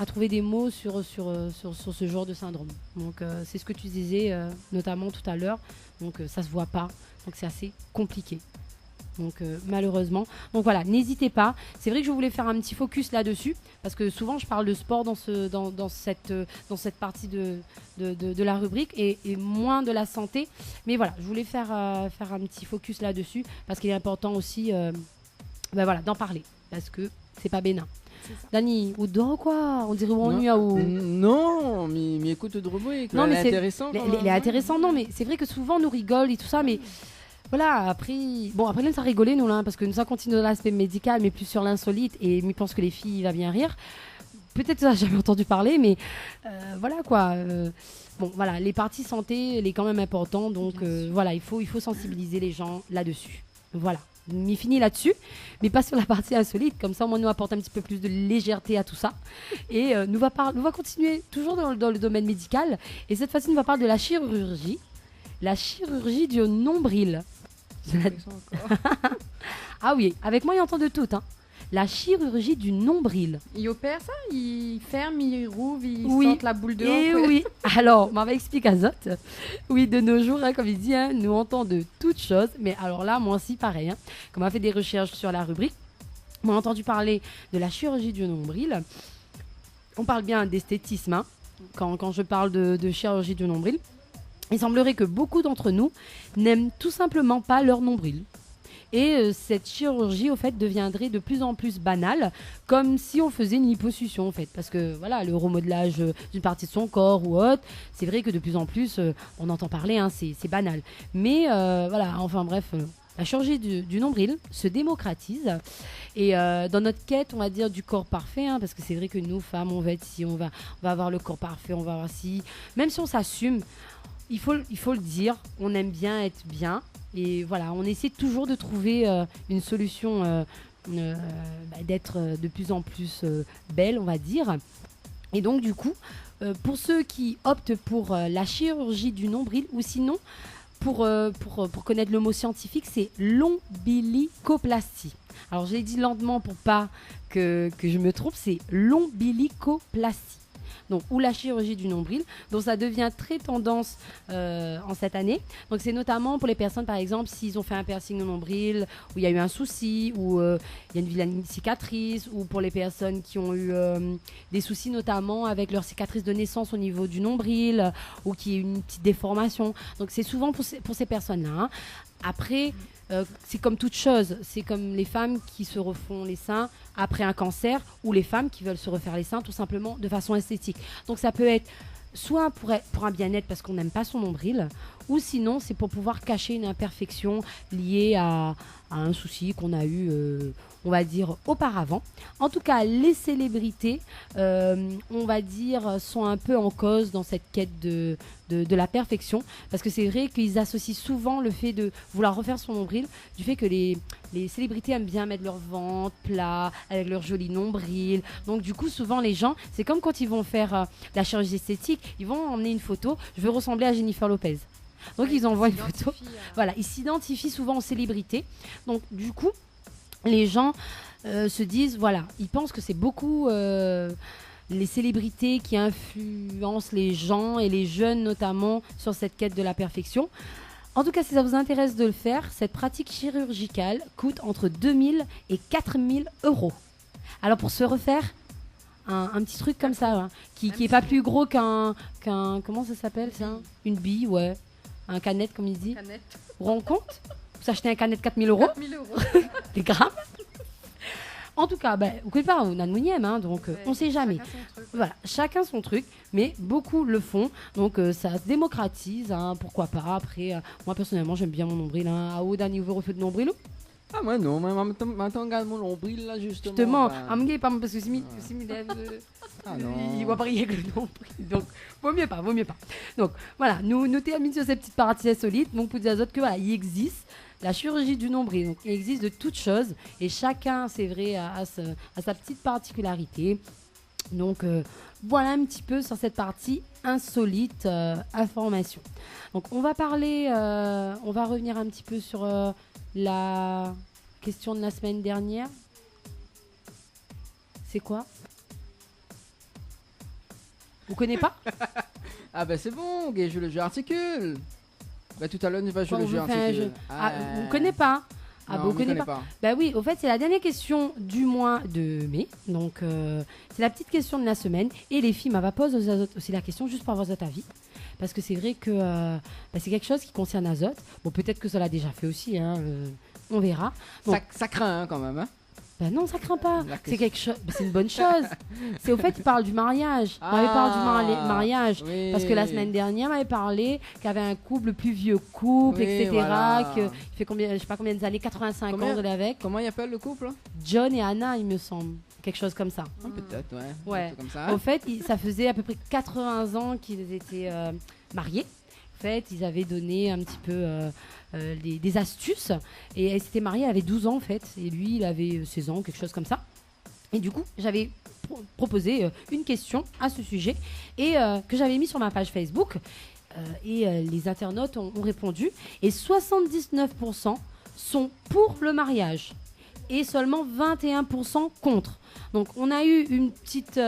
trouver des mots sur ce genre de syndrome. Donc c'est ce que tu disais notamment tout à l'heure. Donc ça se voit pas. Donc c'est assez compliqué. Donc malheureusement. Donc voilà, n'hésitez pas. C'est vrai que je voulais faire un petit focus là-dessus parce que souvent je parle de sport dans cette partie de la rubrique et moins de la santé. Mais voilà, je voulais faire un petit focus là-dessus parce qu'il est important aussi d'en parler parce que c'est pas bénin. Dani, ou dehors quoi? On dirait où on ou... Non, mais écoute de rubrique. Non, mais c'est intéressant. Elle est intéressante, non, mais c'est vrai que souvent on nous rigole et tout ça, mais voilà, après nous ça rigolait nous là, parce que nous ça continue dans l'aspect médical, mais plus sur l'insolite, et je pense que les filles va bien rire. Peut-être que ça j'ai jamais entendu parler, mais voilà quoi. Bon voilà, les parties santé, elle est quand même important, donc voilà, il faut sensibiliser les gens là-dessus. Voilà. Mais fini là-dessus, mais pas sur la partie insolite, comme ça on nous apporte un petit peu plus de légèreté à tout ça. Et nous va continuer toujours dans le domaine médical, et cette fois-ci nous va parler de la chirurgie du nombril. Ah oui, avec moi il entend de tout, hein. La chirurgie du nombril. Il opère ça? Il ferme, il rouvre, il oui. sort la boule de Et oui. Alors, on va expliquer à Zot. Oui, de nos jours, hein, comme il dit, hein, nous entendons de toutes choses. Mais alors là, moi aussi, pareil. Hein, comme on a fait des recherches sur la rubrique, on a entendu parler de la chirurgie du nombril. On parle bien d'esthétisme, hein, quand je parle de chirurgie du nombril. Il semblerait que beaucoup d'entre nous n'aiment tout simplement pas leur nombril. Et cette chirurgie, au fait, deviendrait de plus en plus banale, comme si on faisait une liposuction, en fait. Parce que, voilà, le remodelage d'une partie de son corps ou autre, c'est vrai que de plus en plus, on entend parler, hein, c'est banal. Mais, voilà, enfin bref, la chirurgie du nombril se démocratise. Et dans notre quête, on va dire, du corps parfait, hein, parce que c'est vrai que nous, femmes, on va être si, on va avoir le corps parfait, on va avoir si... Même si on s'assume, il faut le dire, on aime bien être bien. Et voilà, on essaie toujours de trouver une solution, d'être de plus en plus belle, on va dire. Et donc, du coup, pour ceux qui optent pour la chirurgie du nombril, ou sinon, pour connaître le mot scientifique, c'est l'ombilicoplastie. Alors, je l'ai dit lentement pour pas que je me trompe, c'est l'ombilicoplastie. donc, ou la chirurgie du nombril. Donc ça devient très tendance en cette année. Donc c'est notamment pour les personnes, par exemple, s'ils ont fait un piercing au nombril, où il y a eu un souci, ou il y a une vilaine cicatrice, ou pour les personnes qui ont eu des soucis notamment avec leur cicatrice de naissance au niveau du nombril, ou qui a eu une petite déformation. Donc c'est souvent pour ces personnes-là. Hein. Après, c'est comme toute chose, c'est comme les femmes qui se refont les seins après un cancer, ou les femmes qui veulent se refaire les seins tout simplement de façon esthétique. Donc ça peut être soit pour un bien-être parce qu'on n'aime pas son nombril, ou sinon c'est pour pouvoir cacher une imperfection liée à un souci qu'on a eu, on va dire, auparavant. En tout cas, les célébrités, on va dire, sont un peu en cause dans cette quête de la perfection, parce que c'est vrai qu'ils associent souvent le fait de vouloir refaire son nombril du fait que les célébrités aiment bien mettre leur ventre plat avec leur joli nombril. Donc du coup, souvent les gens, c'est comme quand ils vont faire la chirurgie esthétique, ils vont emmener une photo, je veux ressembler à Jennifer Lopez. Donc ils envoient une photo. Voilà, ils s'identifient souvent aux célébrités. Donc du coup, les gens se disent, voilà, ils pensent que c'est beaucoup les célébrités qui influencent les gens et les jeunes notamment sur cette quête de la perfection. En tout cas, si ça vous intéresse de le faire, cette pratique chirurgicale coûte entre 2000 et 4000 euros. Alors pour se refaire un petit truc comme ça, hein, qui est pas plus gros qu'un comment ça s'appelle ça, une bille, ouais, un canette comme il dit. Canette. Vous vous rendez compte? Vous achetez un canette 4000 euros. 4000 euros. Des grammes. En tout cas, vous connaissez pas, on a de mounième, hein, donc on sait jamais. Voilà, chacun son truc, mais beaucoup le font, donc ça se démocratise, hein, pourquoi pas. Après, moi personnellement, j'aime bien mon nombril, hein, à haut d'un niveau refait de nombril. Ah, moi non, maintenant, regarde mon nombril là, justement. Justement, pas parce que si me lève, il voit pas rien que le nombril, donc vaut mieux pas. Donc voilà, nous terminons sur cette petite partie insolite, donc pour dire aux autres que voilà, il existe la chirurgie du nombril, donc il existe de toutes choses et chacun, c'est vrai, a sa petite particularité. Donc voilà un petit peu sur cette partie insolite information. Donc on va revenir un petit peu sur la question de la semaine dernière. C'est quoi? Vous connaissez pas? Ah c'est bon, je joue le jeu articule. Tout à l'heure, nous va jouer le jeu articule. Vous connaissez pas? Non, vous connaissez pas. Oui, au fait, c'est la dernière question du mois de mai. Donc, c'est la petite question de la semaine. Et les filles, va poser aussi la question juste pour avoir votre avis. Parce que c'est vrai que c'est quelque chose qui concerne Azote. Bon, peut-être que ça l'a déjà fait aussi. Hein, on verra. Donc, ça craint hein, quand même. Hein. Non, ça craint pas. C'est quelque chose. C'est une bonne chose. C'est au fait, il parle du mariage. On avait parlé du mariage. Oui. Parce que la semaine dernière, on avait parlé qu'il y avait un couple, le plus vieux couple, etc. Voilà. Il fait combien, je sais pas combien d'années, 85 ans de l'avec. Comment il appelle le couple? John et Anna, il me semble. Quelque chose comme ça. Peut-être, ouais. Ouais. Comme ça. Au fait, ça faisait à peu près 80 ans qu'ils étaient mariés. En fait, ils avaient donné un petit peu des astuces. Et elle s'était mariée, elle avait 12 ans en fait. Et lui, il avait 16 ans, quelque chose comme ça. Et du coup, j'avais proposé une question à ce sujet et que j'avais mis sur ma page Facebook. Et les internautes ont répondu. Et 79% sont pour le mariage. Et seulement 21% contre. Donc on a eu une petite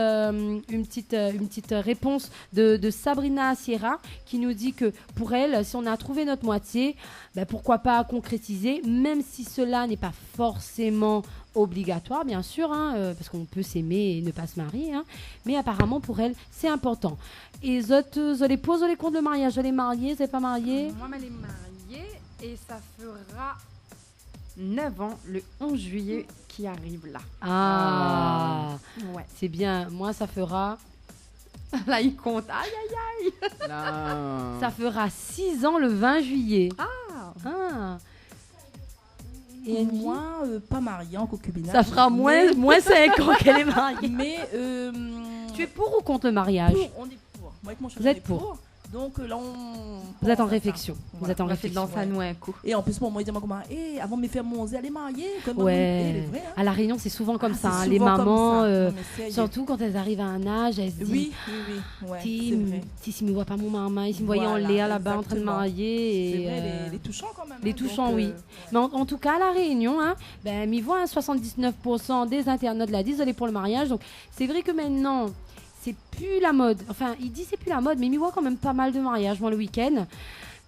réponse de Sabrina Sierra qui nous dit que pour elle, si on a trouvé notre moitié, pourquoi pas concrétiser, même si cela n'est pas forcément obligatoire, bien sûr, hein, parce qu'on peut s'aimer et ne pas se marier, hein, mais apparemment pour elle, c'est important. Et les autres, les pour, les contre le mariage, les mariés, vous n'êtes pas mariés? Moi, elle est mariée et ça fera 9 ans le 11 juillet qui arrive là. Ah, ouais. C'est bien. Moi, ça fera... Là, il compte. Aïe, aïe, aïe. Non. Ça fera 6 ans le 20 juillet. Ah. Et moi, pas mariée en concubinage. Ça fera moins 5 ans qu'elle est mariée. Mais tu es pour ou contre le mariage? On est pour. Moi, avec mon chéri, Vous êtes on est pour. Donc là, vous êtes en réflexion. Voilà. Vous êtes en On réflexion. dans sa noix un coup. Et en plus, moi, il dit comment avant de me faire mon elle est mariée. Ouais. Vrai, hein. À La Réunion, c'est souvent comme ça. C'est Les souvent mamans, comme ça. surtout quand elles arrivent à un âge, elles se disent Oui. Ouais, c'est vrai. Si me voit pas mon maman, si me voyait en l'air là-bas en train de marier. C'est Et, vrai, les touchants quand même. les touchants, oui. Mais en tout cas, à La Réunion, hein, m'y voit 79% des internautes la disent, elle est pour le mariage. Donc, c'est vrai que maintenant, c'est plus la mode. Enfin, il dit c'est plus la mode, mais il voit quand même pas mal de mariages, moi, le week-end.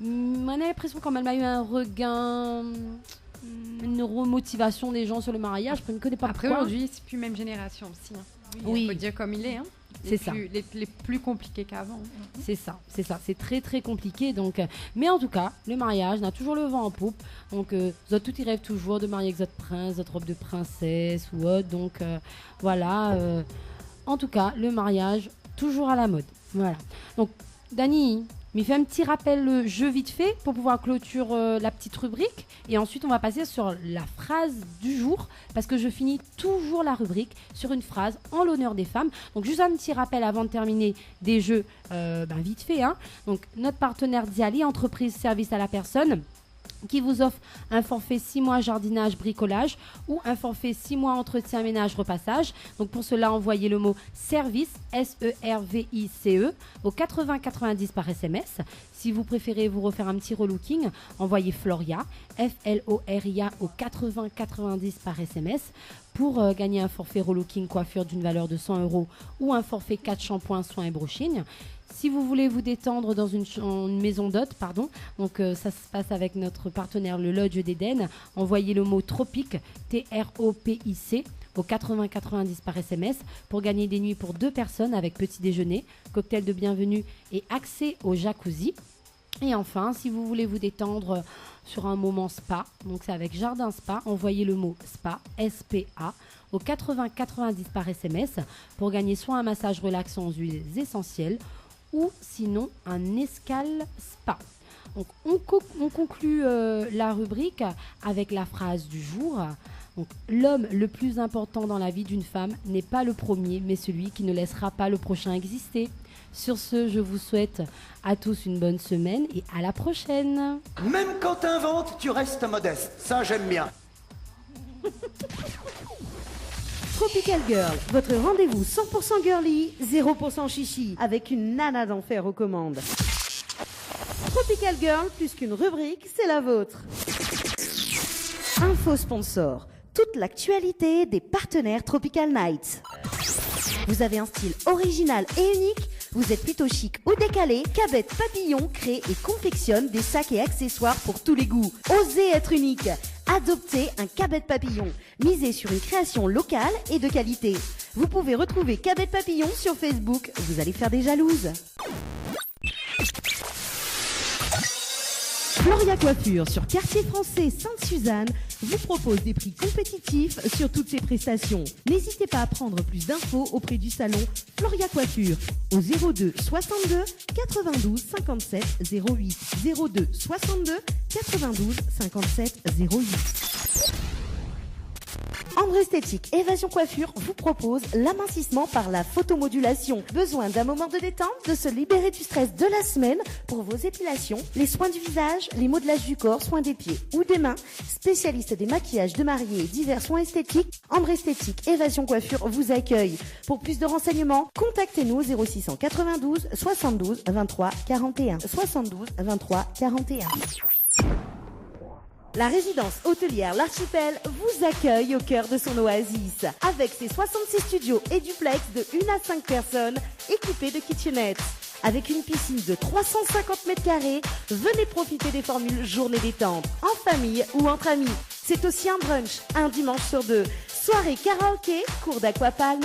On a l'impression quand même qu'il y a eu un regain, une remotivation des gens sur le mariage. Je ne connais pas Après, pourquoi. aujourd'hui, c'est plus même génération aussi. Hein. Oui. Il faut dire comme il est. Hein. C'est ça. Les plus compliqués qu'avant. C'est ça. C'est très très compliqué. Donc, mais en tout cas, le mariage n'a toujours le vent en poupe. Donc, tout y rêve toujours de marier avec votre prince, votre robe de princesse ou autre. Donc, voilà. En tout cas, le mariage, toujours à la mode. Voilà. Donc, Dani, m'y fait un petit rappel jeu vite fait pour pouvoir clôturer la petite rubrique. Et ensuite, on va passer sur la phrase du jour parce que je finis toujours la rubrique sur une phrase en l'honneur des femmes. Donc, juste un petit rappel avant de terminer des jeux vite fait. Hein. Donc, notre partenaire Diali, entreprise service à la personne, qui vous offre un forfait 6 mois jardinage bricolage ou un forfait 6 mois entretien ménage repassage. Donc pour cela, envoyez le mot service SERVICE au 80 90 par SMS. Si vous préférez vous refaire un petit relooking, envoyez Floria FLORIA au 80 90 par SMS pour gagner un forfait relooking coiffure d'une valeur de 100 € ou un forfait 4 shampoings soins et brushing. Si vous voulez vous détendre dans une maison d'hôte, donc ça se passe avec notre partenaire le Lodge d'Éden, envoyez le mot tropique, TROPIC, au 80 90 par SMS pour gagner des nuits pour 2 personnes avec petit déjeuner, cocktail de bienvenue et accès au jacuzzi. Et enfin, si vous voulez vous détendre sur un moment spa, donc c'est avec Jardin Spa, envoyez le mot spa, SPA, au 80 90 par SMS pour gagner soit un massage relaxant aux huiles essentielles, ou sinon un escale spa. Donc on conclut la rubrique avec la phrase du jour. Donc, l'homme le plus important dans la vie d'une femme n'est pas le premier, mais celui qui ne laissera pas le prochain exister. Sur ce, je vous souhaite à tous une bonne semaine et à la prochaine. Même quand t'inventes, tu restes modeste. Ça, j'aime bien. Tropical Girl, votre rendez-vous 100% girly, 0% chichi, avec une nana d'enfer aux commandes. Tropical Girl, plus qu'une rubrique, c'est la vôtre. Info sponsor, toute l'actualité des partenaires Tropical Nights. Vous avez un style original et unique, vous êtes plutôt chic ou décalé, Cabette Papillon crée et confectionne des sacs et accessoires pour tous les goûts. Osez être unique. Adoptez un Cabette Papillon. Misez sur une création locale et de qualité. Vous pouvez retrouver Cabette Papillon sur Facebook. Vous allez faire des jalouses. Floria Coiffure sur Quartier Français Sainte-Suzanne vous propose des prix compétitifs sur toutes ses prestations. N'hésitez pas à prendre plus d'infos auprès du salon Floria Coiffure au 02 62 92 57 08 02 62 92 57 08. Ambre Esthétique Évasion Coiffure vous propose l'amincissement par la photomodulation. Besoin d'un moment de détente, de se libérer du stress de la semaine pour vos épilations, les soins du visage, les modelages du corps, soins des pieds ou des mains. Spécialiste des maquillages de mariés et divers soins esthétiques, Ambre Esthétique Évasion Coiffure vous accueille. Pour plus de renseignements, contactez-nous 0692 72 23 41 72 23 41. La résidence hôtelière L'Archipel vous accueille au cœur de son oasis. Avec ses 66 studios et duplex de 1 à 5 personnes équipés de kitchenettes. Avec une piscine de 350 mètres carrés, venez profiter des formules journée détente, en famille ou entre amis. C'est aussi un brunch, un dimanche sur 2. Soirée karaoké, cours d'aquapalme,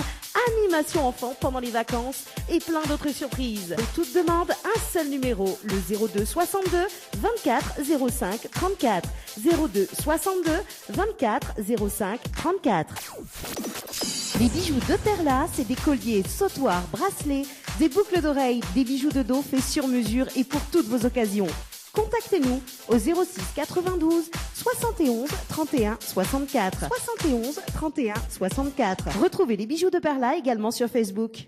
animation enfant pendant les vacances et plein d'autres surprises. Pour toute demande, un seul numéro, le 02 62 24 05 34. 02 62 24 05 34. Les bijoux de Perla, c'est des colliers, sautoirs, bracelets, des boucles d'oreilles, des bijoux de dos faits sur mesure et pour toutes vos occasions. Contactez-nous au 06 92 71 31 64. 71 31 64. Retrouvez les bijoux de Perla également sur Facebook.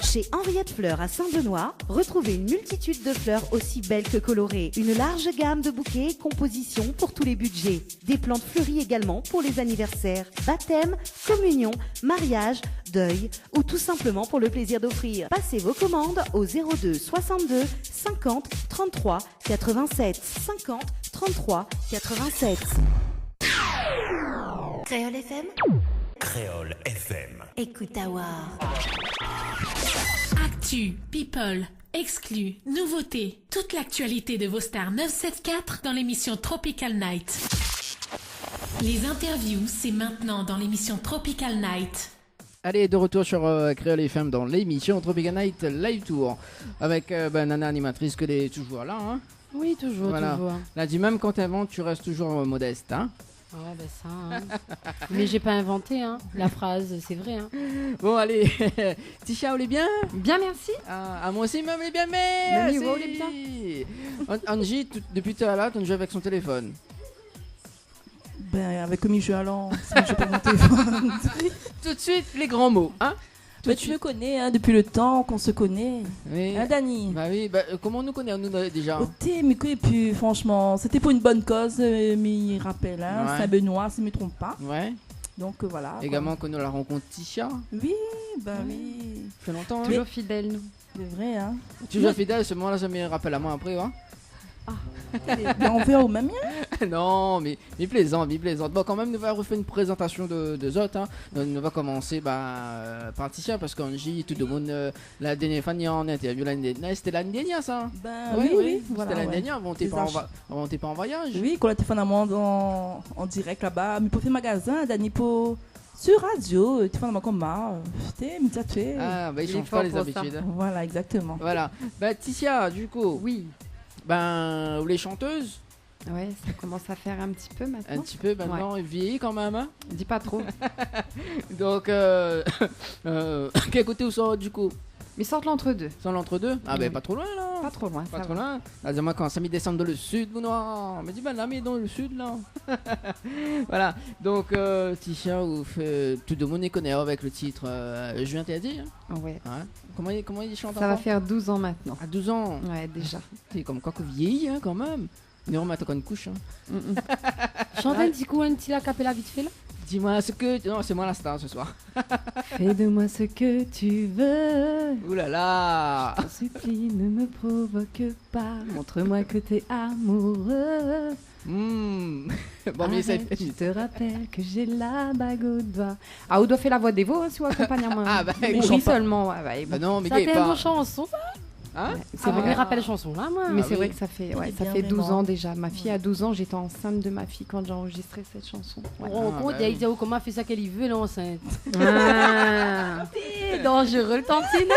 Chez Henriette Fleurs à Saint-Benoît, retrouvez une multitude de fleurs aussi belles que colorées. Une large gamme de bouquets et compositions pour tous les budgets. Des plantes fleuries également pour les anniversaires, baptêmes, communions, mariages, deuil ou tout simplement pour le plaisir d'offrir. Passez vos commandes au 02 62 50 33 87. 50 33 87. Créole FM. Créole FM. Écoute à voir. Actu, people, exclus, nouveautés, toute l'actualité de vos stars 974 dans l'émission Tropical Night. Les interviews, c'est maintenant dans l'émission Tropical Night. Allez, de retour sur Créole FM dans l'émission Tropical Night Live Tour avec Nana animatrice que est toujours là. Hein. Oui, toujours, toujours. Elle a dit même quand t'inventes, tu restes toujours modeste. Hein. Ouais, ben ça. Hein. Mais j'ai pas inventé la phrase, c'est vrai. Hein. Bon, allez. Tisha, vous est bien? Bien, merci. Ah, moi aussi, même, elle est bien, mais. Oui, vous est bien. Angie, depuis tout à l'heure, tu joues avec son téléphone. Ben, avec comme il joue à l'an, sinon je vais pas mon téléphone. Tout de suite, les grands mots. Hein. Bah, tu me connais hein, depuis le temps qu'on se connaît. Oui. Hein, Dani? Bah oui, comment on nous connaît nous déjà? Mais et puis franchement, c'était pour une bonne cause, mais rappelle, hein, ouais. Saint-Benoît, si je ne me trompe pas. Ouais. Donc voilà. Également que nous la rencontre Tisha. Oui, bah oui. Ça fait longtemps. Toujours fidèle, nous. C'est vrai, hein. Toujours fidèle, ce moment-là, ça me rappelle à moi après, hein. Mais on verra au même mien. Non, mais plaisante. Bon, quand même, nous allons refaire une présentation de Zot. Hein. Nous va commencer par Tisha parce qu'Angie, tout le monde, la dernière fois, en interview l'année dernière, c'était l'année dernière, ça. Ben oui. Voilà, c'était l'année dernière, on n'était pas en voyage. Oui, quand on a été en direct là-bas, mais pour faire magasin, Dani, pour. Sur radio, tu fais comme ça, c'était médiaté. Ah, bah ils changent pas les habitudes. Ça. Voilà, exactement. Voilà. Bah, Tisha, du coup. Oui. Ben, les chanteuses. Ouais, ça commence à faire un petit peu maintenant. Un petit peu maintenant, ouais. Vieillit quand même. Hein. Dis pas trop. Donc, quel côté vous sortez du coup? Mais sortent l'entre-deux. Sans l'entre-deux? Ah, ben pas trop loin là. Pas trop loin. Pas trop loin. Ah, dis-moi quand ça m'y descend dans le sud, vous noir. Mais dis ben là, mais dans le sud là. Voilà. Donc, Tisha, vous fait tout le monde les connaît avec le titre Je viens t'interdire. Ouais. Comment il chante? Ça va faire 12 ans maintenant. À 12 ans? Ouais, déjà. C'est comme quoi que vieillit hein, quand même. Mais on m'attend quand une couche. Hein. Chante un petit coup, un petit acapella vite fait là. Dis-moi ce que... Non, c'est moi la star ce soir. Fais de moi ce que tu veux. Ouh là là. Je t'en supplie, ne me provoque pas. Montre-moi que t'es amoureux. Bon, mais ça fait... Je te rappelle que j'ai la bague au doigt. Ah, on doit faire la voix des veaux hein, si on accompagne un Ah, bah, oui, seulement. Bah non, mais ça fait une chanson, ça. Hein c'est vrai, rappelle chanson là, moi. Mais c'est vrai que ça fait, ça fait 12 ans déjà. Ma fille a 12 ans, j'étais enceinte de ma fille quand j'ai enregistré cette chanson. Ouais. Il dit comment fait ça qu'elle y veut l'enceinte. C'est dangereux le tantine.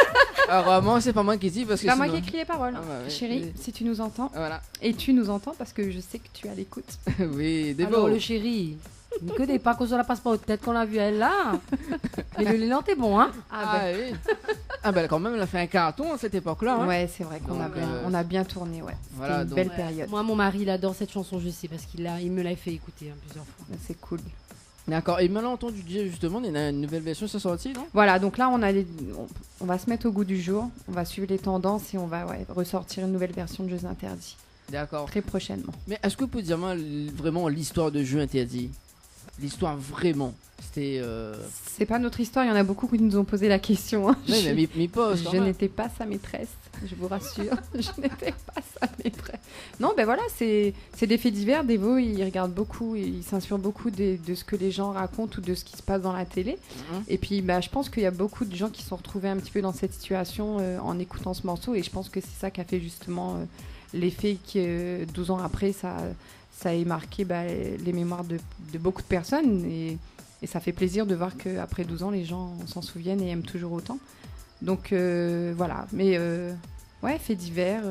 Alors vraiment, c'est pas moi qui dis parce que c'est sinon... pas moi qui écris les paroles. Chérie, si tu nous entends. Voilà. Et tu nous entends parce que je sais que tu es à l'écoute. Oui, des alors le chéri. Ne connais pas qu'on se la passe pas aux têtes qu'on a vu elle là. Mais le l'élan t'es bon hein. Oui. Ah ben quand même elle a fait un carton à cette époque-là. Hein. Ouais c'est vrai qu'on on a bien tourné ouais. Voilà, c'était une belle période. Moi mon mari il adore cette chanson je sais parce qu'il me l'a fait écouter plusieurs fois. C'est cool. D'accord. Et maintenant entendu dire justement il y a une nouvelle version qui est sortie non? Voilà donc là on va se mettre au goût du jour. On va suivre les tendances et on va ressortir une nouvelle version de Jeux Interdits. D'accord. Très prochainement. Mais est-ce que vous pouvez dire vraiment l'histoire de Jeux Interdits? L'histoire vraiment, c'était... C'est pas notre histoire, il y en a beaucoup qui nous ont posé la question. Hein. Oui, mais m'y pose. Je n'étais pas sa maîtresse, je vous rassure. Je n'étais pas sa maîtresse. Non, ben voilà, c'est des faits divers. Des veaux, ils regardent beaucoup, ils s'inspirent beaucoup de ce que les gens racontent ou de ce qui se passe dans la télé. Et puis, je pense qu'il y a beaucoup de gens qui se sont retrouvés un petit peu dans cette situation en écoutant ce morceau. Et je pense que c'est ça qui a fait justement l'effet que 12 ans après, ça a marqué les mémoires de beaucoup de personnes et ça fait plaisir de voir qu'après 12 ans, les gens s'en souviennent et aiment toujours autant. Donc voilà, mais ouais, faits divers.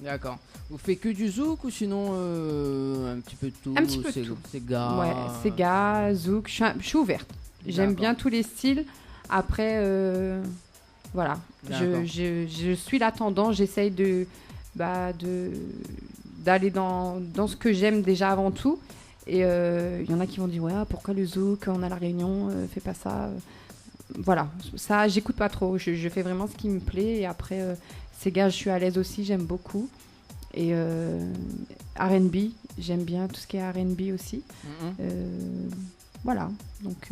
D'accord. Vous faites que du zouk ou sinon un petit peu de tout? Un petit peu de tout. Sega. Ouais, Sega, zouk, je suis ouverte. J'aime bien tous les styles. Après, voilà, je suis la tendance, j'essaye d'aller dans ce que j'aime déjà avant tout. Et il y en a qui vont dire ouais, pourquoi le zouk, on a la Réunion, fais pas ça. Voilà, ça j'écoute pas trop, je fais vraiment ce qui me plaît. Et après Sega, je suis à l'aise aussi, j'aime beaucoup. Et R&B, j'aime bien tout ce qui est R&B aussi. Voilà, donc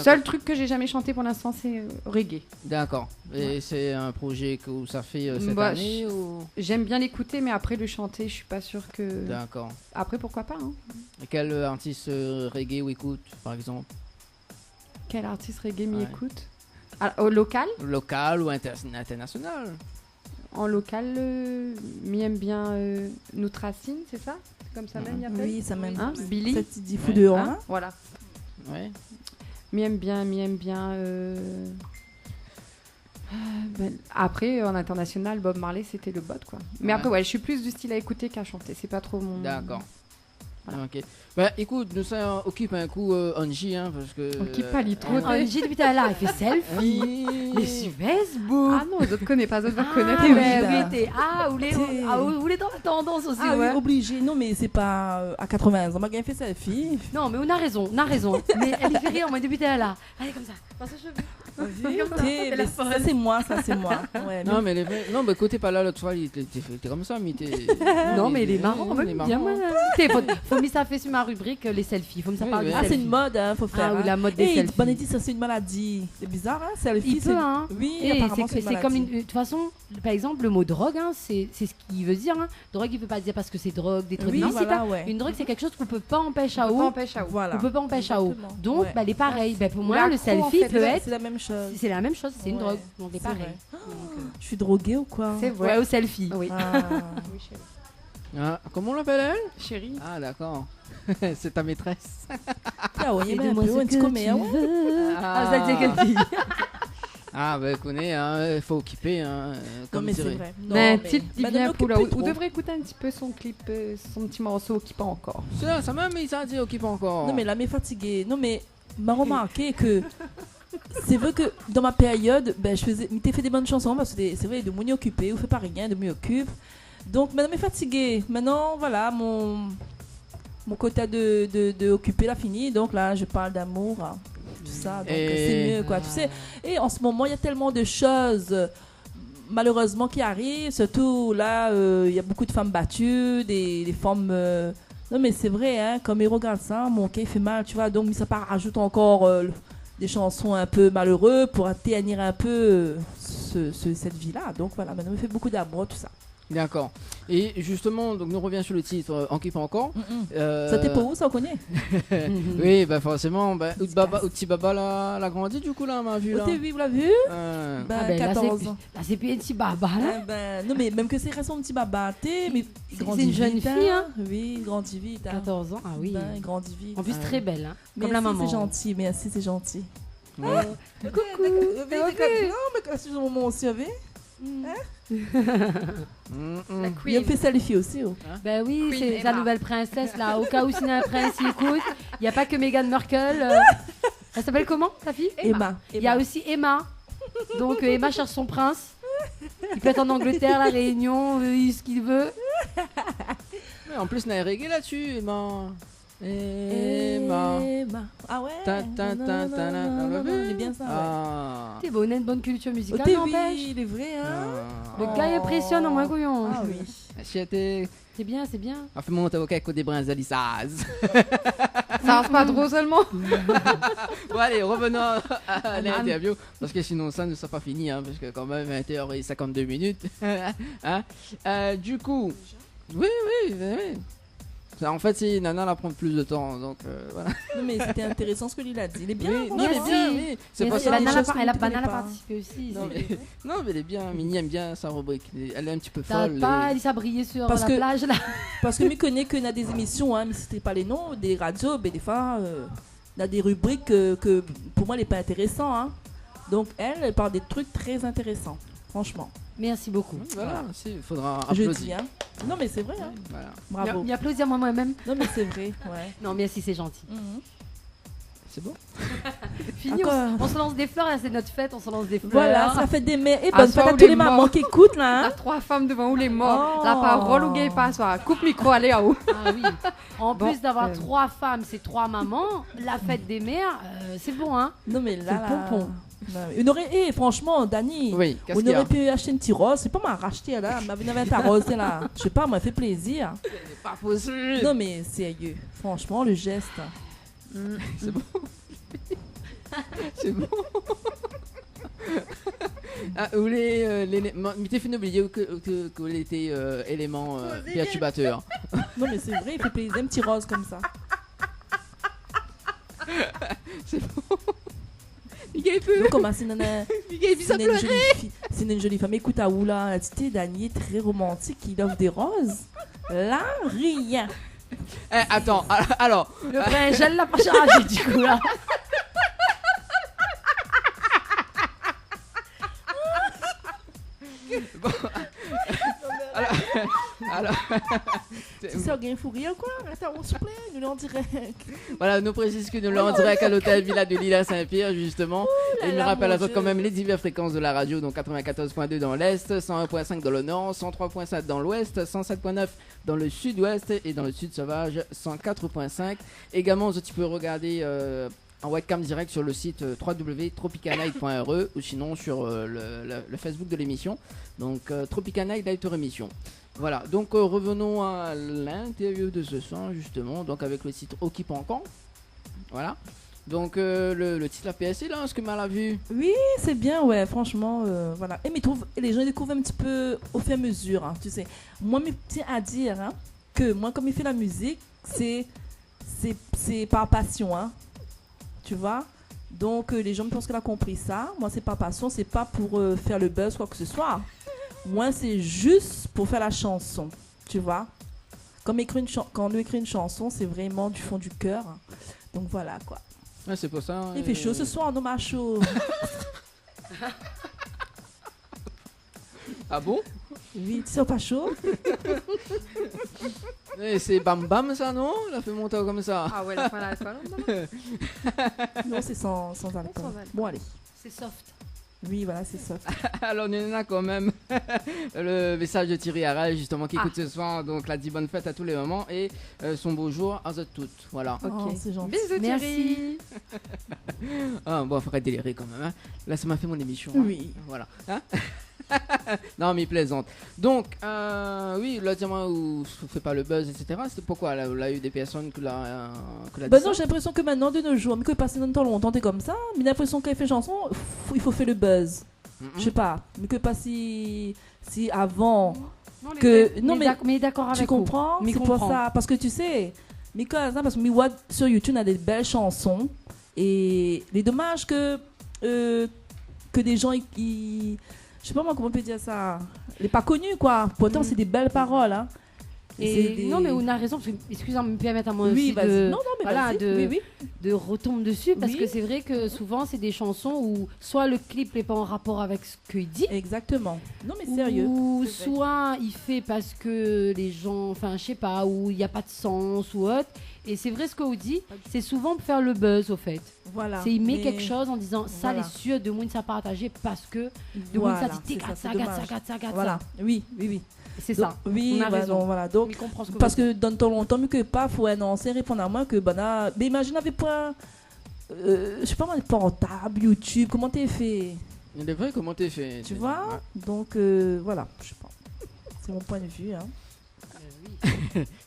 seul truc que j'ai jamais chanté pour l'instant, c'est reggae. D'accord. Et c'est un projet que ça fait cette année ou... J'aime bien l'écouter, mais après le chanter, je suis pas sûre que... D'accord. Après, pourquoi pas hein. Et quel artiste reggae ou écoute, par exemple? Quel artiste reggae m'y écoute? Au local? Local ou international? En local, m'aime bien Nutracine, c'est ça? C'est comme ça même, il y a fait? Oui, ça même. Hein? Billy? Ça te dit fou dehors, Hein? hein? Voilà. Ouais. M'aime bien. Après, en international, Bob Marley, c'était le bot, quoi. Mais après, ouais, je suis plus du style à écouter qu'à chanter. C'est pas trop mon... D'accord. Ok. Bah écoute, nous ça occupe un coup Angie, hein, parce que. Occupe pas trop. Angie, depuis tout à l'heure, elle fait selfie. Et sur Facebook. Ah non, les autres connaissent pas, les autres doivent connaître. Vous voulez dans la tendance aussi, Ah ouais. oui, obligé. Non, mais c'est pas à 80 ans. Ma gagne fait selfie. Non, mais on a raison. Mais elle fait rire, moi, depuis tout à l'heure. Allez, comme ça. Dans ses cheveux. Mais ça, c'est moi. Ouais, Non, mais non, bah côté pas là, l'autre fois, il était comme ça, mais t'es. Non, mais il est marrant, il est même bien. marrant. Faut mis ça fait sur ma rubrique les selfies. Faut me ça parle de Ah, c'est selfies. une mode, hein, faut faire. Ah oui, hein. la mode des selfies. Bonne dit, ça c'est une maladie. C'est bizarre, hein, selfie. Il peut, hein. Oui, Et apparemment c'est une c'est comme maladie. de toute façon, par exemple, le mot drogue, hein, c'est ce qu'il veut dire. Hein. Drogue, il veut pas dire parce que c'est drogue, des trucs. Oui, non, voilà, c'est pas. ouais. Une drogue, c'est quelque chose qu'on peut pas empêcher à On haut. peut empêcher à haut. Voilà. On peut pas empêcher à haut. Exactement. Donc, Ouais. bah, elle est pareille. Bah, pour moi, L'accro, le en selfie fait, peut être. C'est la même chose. C'est la même chose, c'est une Ouais. drogue. Donc, c'est C'est pareil. vrai. Je suis droguée ou quoi? C'est vrai. Ouais, au selfie. Oui. Ah. Oui, chérie. Ah, comment on l'appelle elle? Chérie. Ah, d'accord. C'est ta maîtresse. Ah ouais, Et mais un dis-moi peu, ce un petit que commun, tu ouais. veux. Ah. Ah, ça dit quelle fille? Ah, bah, connais, hein, il faut occuper, hein, Non, comme mais c'est dirait. vrai. Mais Non, petite dit Madame bien n'occupe pour plus Vous trop. devrez écouter un petit peu son clip, son petit morceau qui pas encore. Ça même, il s'en dit occupe encore. Non, mais là, m'est fatiguée. Non, mais m'a remarqué que c'est vrai que dans ma période, ben, je faisais, m'étais fait des bonnes chansons parce que c'est vrai, de m'y occuper, ou fait pas rien, de m'y occupe. Donc maintenant, m'est fatiguée. Maintenant, voilà, mon quota de occuper l'a fini. Donc là, je parle d'amour, hein, tout ça. Donc c'est mieux, quoi. Tu sais, et en ce moment, il y a tellement de choses. Malheureusement qui arrivent, surtout là, il y a beaucoup de femmes battues, des femmes. Non, mais c'est vrai, hein, comme ils regardent ça, mon cœur fait mal, tu vois. Donc, ça part rajoute encore des chansons un peu malheureuses pour atteignir un peu cette vie-là. Donc, voilà, maintenant, il fait beaucoup d'amour, tout ça. D'accord. Et justement, donc nous revient sur le titre Occupe encore. Ça t'es pour où, ça, on connaît? Oui, bah forcément. Bah, Outi Baba l'a grandi du coup là, m'a vu là. Oui, vous l'avez vu? Euh, Ben, Ah ben, là, 14 ans. Là, c'est plus un petit baba, là. Ben, non, mais même que c'est récent, petit baba, mais il C'est grandit une jeune vite, fille, hein. Oui, il grandit vite. Hein. 14 ans, ah oui. Ben, il grandit vite. En plus, Ah, très belle, hein. Comme Merci, la maman. c'est gentil, merci, c'est gentil. ouais. Coucou. Non, mais quand c'est mon aussi, vous savez? Il a fait selfie aussi. Oh. Ben oui, Queen c'est sa Emma. nouvelle princesse, là. Au cas où sinon un prince il écoute, il n'y a pas que Meghan Markle. Elle s'appelle comment, ta fille? Emma. Il y a aussi Emma. Donc Emma cherche son prince. Il peut être en Angleterre, la Réunion, ce qu'il veut. Ouais, en plus, on a reggae là-dessus, Emma. Ah ouais. C'est bien ça. Ouais. Ah. T'es bon, on a une bonne culture musicale, oui, n'empêche. il est vrai, hein. Le gars il impressionne en moins couillon. Ah oui. Chiaté. C'est bien, c'est bien. On fait mon avocat avec des brins d'Alissaz. Ça reste pas trop seulement. Bon, allez, revenons à l'interview. Parce que sinon, ça ne sera pas fini. Hein, parce que, quand même, 20h52 minutes. Hein? Du coup, oui. Ça, en fait, si Nana la prend plus de temps. Donc, voilà. Non, mais c'était intéressant ce que lui a dit. Il est bien. Oui, non, franchement. il est bien, oui. C'est pas Merci, ça. Banana, des choses elle a qu'on ne Banana connaît pas. participé aussi. Non, mais elle est bien. Mini aime bien sa rubrique. Elle est un petit peu T'arrêtes folle. pas, elle s'est brillée sur Parce la que- plage, là. Parce que je connais qu'on a des émissions, hein, mais c'était pas les noms, des radios, mais des fois, on a des rubriques que pour moi, elle n'est pas intéressant. Hein. Donc, elle parle des trucs très intéressants, franchement. Merci beaucoup. Voilà, il faudra Je applaudir. dis, hein. Non, mais c'est vrai, hein. Voilà. Bravo. M'y applaudir moi-même. Non, mais c'est vrai, ouais. Non, merci, c'est gentil. Mhm. C'est bon. Fini, Encore. on se lance des fleurs, là, c'est notre fête, on se lance des fleurs. Voilà, ça fait des mères. Et Ah, bonne soit fête à ou tous les les mamans morts. qui écoutent, là. La Hein. 3 femmes devant où les morts. Oh. La parole ou gay pas soit. Coupe micro, allez à où. Ah oui. En Bon, plus d'avoir 3 femmes, c'est 3 mamans, la fête des mères, c'est bon, hein. Non, mais là, C'est le là. pompon. Non, mais on aurait, franchement, Dani, Oui, qu'est-ce on qu'il y a? aurait pu acheter une petite rose. C'est pas m'a racheté là, m'a venu avec ta rose là. Je sais pas, m'a fait plaisir. C'est pas possible. Non, mais sérieux, franchement, le geste. C'est bon. C'est bon. Ah, vous les m'était fait oublier que vous était élément perturbateur. Non, mais c'est vrai, il fait plaisir, un petit rose comme ça. C'est bon. Donc, comment c'est une jolie femme. Écoute, à Oula, la petite Daniel très romantique, il offre des roses. Là, rien. Attends, alors. Le vrai gel l'a pas chargé du coup là. Bon. Alors. Tu sais, il faut rire quoi? Attends, on se plaît, nous l'en direct. Voilà, nous précise que nous l'avons en direct à l'hôtel Villa de Lille à Saint-Pierre, justement. Et il nous rappelle à toi quand même les diverses fréquences de la radio, donc 94.2 dans l'Est, 101.5 dans le Nord, 103.7 dans l'Ouest, 107.9 dans le Sud-Ouest et dans le Sud Sauvage, 104.5. Également, tu peux regarder en webcam direct sur le site www.tropicalnight.re ou sinon sur le Facebook de l'émission, donc Tropical Night Light Émission. Voilà, donc revenons à l'interview de ce soir justement, donc avec le titre Okipankan. Voilà, donc le titre la PSC là, est-ce que mal a vu? Oui, c'est bien, ouais, franchement, voilà. Et mais les gens découvrent un petit peu au fur et à mesure, hein, tu sais. Moi, je tiens à dire hein, que moi, comme il fait la musique, c'est par passion, hein. Tu vois, donc les gens pensent qu'elle a compris ça. Moi, c'est pas passion, c'est pas pour faire le buzz quoi que ce soit. Moi, c'est juste pour faire la chanson, tu vois. Quand on écrit une chanson, c'est vraiment du fond du cœur. Donc voilà quoi. Ouais, c'est pour ça. Il fait chaud ce soir, non, macho. Ah bon? Oui, tu sais pas chaud. C'est Bam Bam ça, non? Il a fait monter comme ça. Ah ouais, la fin là, c'est pas long. Non, c'est sans alcool. Bon, allez. C'est soft. Oui, voilà, c'est ça. Alors, on a quand même le message de Thierry Harel, justement, qui écoute ce soir. Donc, la dit bonne fête à tous les moments et son beau jour à toutes. Voilà. Ok, c'est gentil. Bisous, Thierry. Ah, bon, il faudrait délirer quand même. Hein. Là, ça m'a fait mon émission. Oui. Hein. Voilà. Hein. Non, mais plaisante. Donc, oui, là, dis-moi, où ne fait pas le buzz, etc. C'était pourquoi là, il y a eu des personnes que la bah non, j'ai l'impression que maintenant, de nos jours, mais que passé longtemps, t'es comme ça, mais j'ai l'impression qu'elle fait chanson, il faut faire le buzz. Je sais pas, mais que pas si avant. Non, que non, mais d'accord avec tu comprends, c'est pour ça, parce que tu sais, mais quand parce que moi sur YouTube, on a des belles chansons et les dommages que des gens je sais pas moi comment on peut dire ça, les pas connus quoi. Pourtant c'est des belles paroles hein. Et non mais on a raison, excusez-moi me permettre à moi oui, aussi de, non, mais voilà, oui. de retomber dessus parce que c'est vrai que souvent c'est des chansons où soit le clip n'est pas en rapport avec ce qu'il dit. Exactement. Non mais sérieux. Ou soit il fait parce que les gens, enfin je sais pas, ou il n'y a pas de sens ou autre. Et c'est vrai ce qu'on dit, c'est souvent pour faire le buzz au fait. Voilà. C'est il met quelque chose en disant ça les sûr de monde ça partagé parce que de monde ça dit ça gâte. Voilà. Oui. C'est ça. Oui, on a raison. Voilà. Donc, parce que dans ton longtemps, mieux que pas, faut annoncer, répondre à moi que mais imagine avec point, je sais pas moi, portable, YouTube, comment t'es fait? Il est vrai, comment t'es fait? Tu vois? Ouais. Donc voilà, je sais pas. C'est mon point de vue. Hein.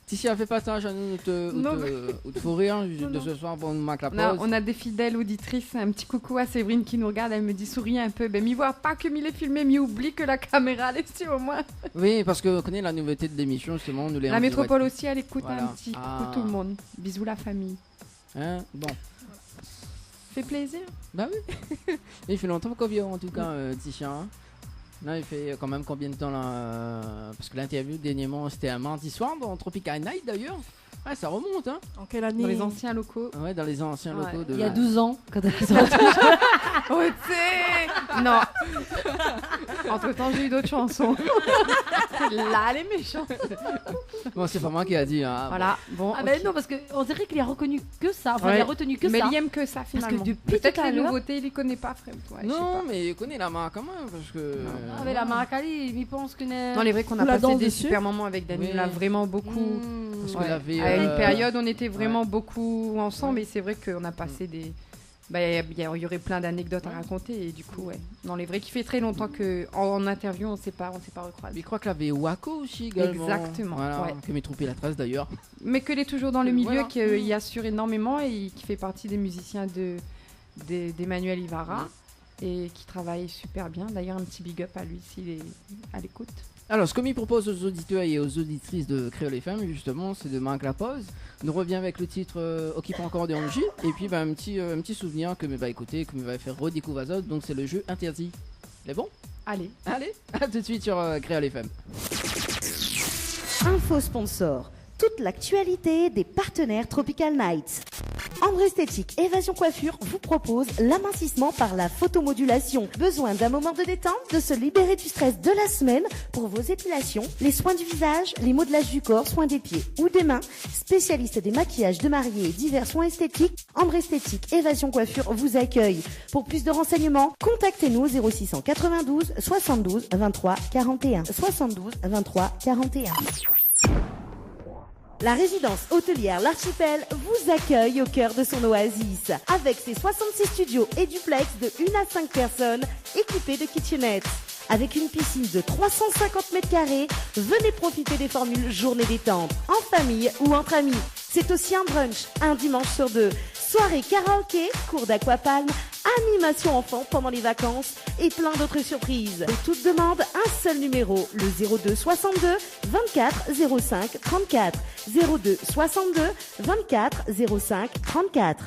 Ticia, fais pas ça, Jeanne, ou te faut rire de ce soir, bon, on marque la pause. On a des fidèles auditrices, un petit coucou à Séverine qui nous regarde, elle me dit souris un peu, ben m'y voit pas que m'y est filmé, m'y oublie que la caméra elle est sur moi. Oui, parce que vous connaissez la nouveauté de l'émission, justement, nous les la métropole aussi, elle écoute voilà. Un petit coucou tout le monde. Bisous la famille. Hein, bon. Fait plaisir. Bah oui. Il fait longtemps qu'on vient en tout cas, Ticia. Hein. Là, il fait quand même combien de temps là parce que l'interview dernièrement c'était un mardi soir dans Tropical Night d'ailleurs. Ouais, ça remonte hein. En quelle année? Dans les anciens locaux. Ouais, dans les anciens locaux de. Il y a 12 ans quand elle est sortie. Oh, tu sais. Non. Entre-temps, j'ai eu d'autres chansons. Là, les méchants. Bon, c'est pas moi qui a dit hein. Voilà. Bon. Ah ben non parce que on dirait qu'il a reconnu que ça, enfin il a retenu que mais ça. Mais il aime que ça finalement. Parce que depuis peut-être les nouveautés, il les connaît pas vraiment. Non, mais il connaît la marque quand même parce que ah mais la marque Ali, il pense que non, les vrais qu'on a passé des super moments avec Daniel, on a vraiment beaucoup parce qu'on avait à une période on était vraiment beaucoup ensemble et c'est vrai qu'on a passé des il y aurait plein d'anecdotes à raconter et du coup non les vrais qui fait très longtemps que en interview on s'est pas recroisé. Je crois que l'avait Waco aussi également. Exactement. Voilà, que Métropie la trace d'ailleurs. Mais qu'elle est toujours dans le milieu, qu'il assure énormément et qui fait partie des musiciens d'Emmanuel Ivara. et qui travaille super bien. D'ailleurs, un petit big up à lui s'il est à l'écoute. Alors, ce que m'y propose aux auditeurs et aux auditrices de Créole FM, justement, c'est de marquer la pause. Nous revient avec le titre Occupant encore de Angie. Et puis, un petit souvenir que me va écouter, que me va faire redécouvrir Azot. Donc, c'est le jeu Interdit. C'est bon ? Allez, à tout de suite sur Créole FM. Info sponsor. Toute l'actualité des partenaires Tropical Nights. Ambre Esthétique Évasion Coiffure vous propose l'amincissement par la photomodulation. Besoin d'un moment de détente, de se libérer du stress de la semaine pour vos épilations, les soins du visage, les modelages du corps, soins des pieds ou des mains. Spécialiste des maquillages de mariés et divers soins esthétiques, Ambre Esthétique Évasion Coiffure vous accueille. Pour plus de renseignements, contactez-nous au 0692 72 23 41. 72 23 41. La résidence hôtelière L'Archipel vous accueille au cœur de son oasis. Avec ses 66 studios et duplex de 1 à 5 personnes équipés de kitchenettes. Avec une piscine de 350 mètres carrés, venez profiter des formules journée détente, en famille ou entre amis. C'est aussi un brunch, un dimanche sur 2. Soirée karaoké, cours d'aquapalme, animation enfant pendant les vacances et plein d'autres surprises. Pour toute demande, un seul numéro, le 02 62 24 05 34. 02 62 24 05 34.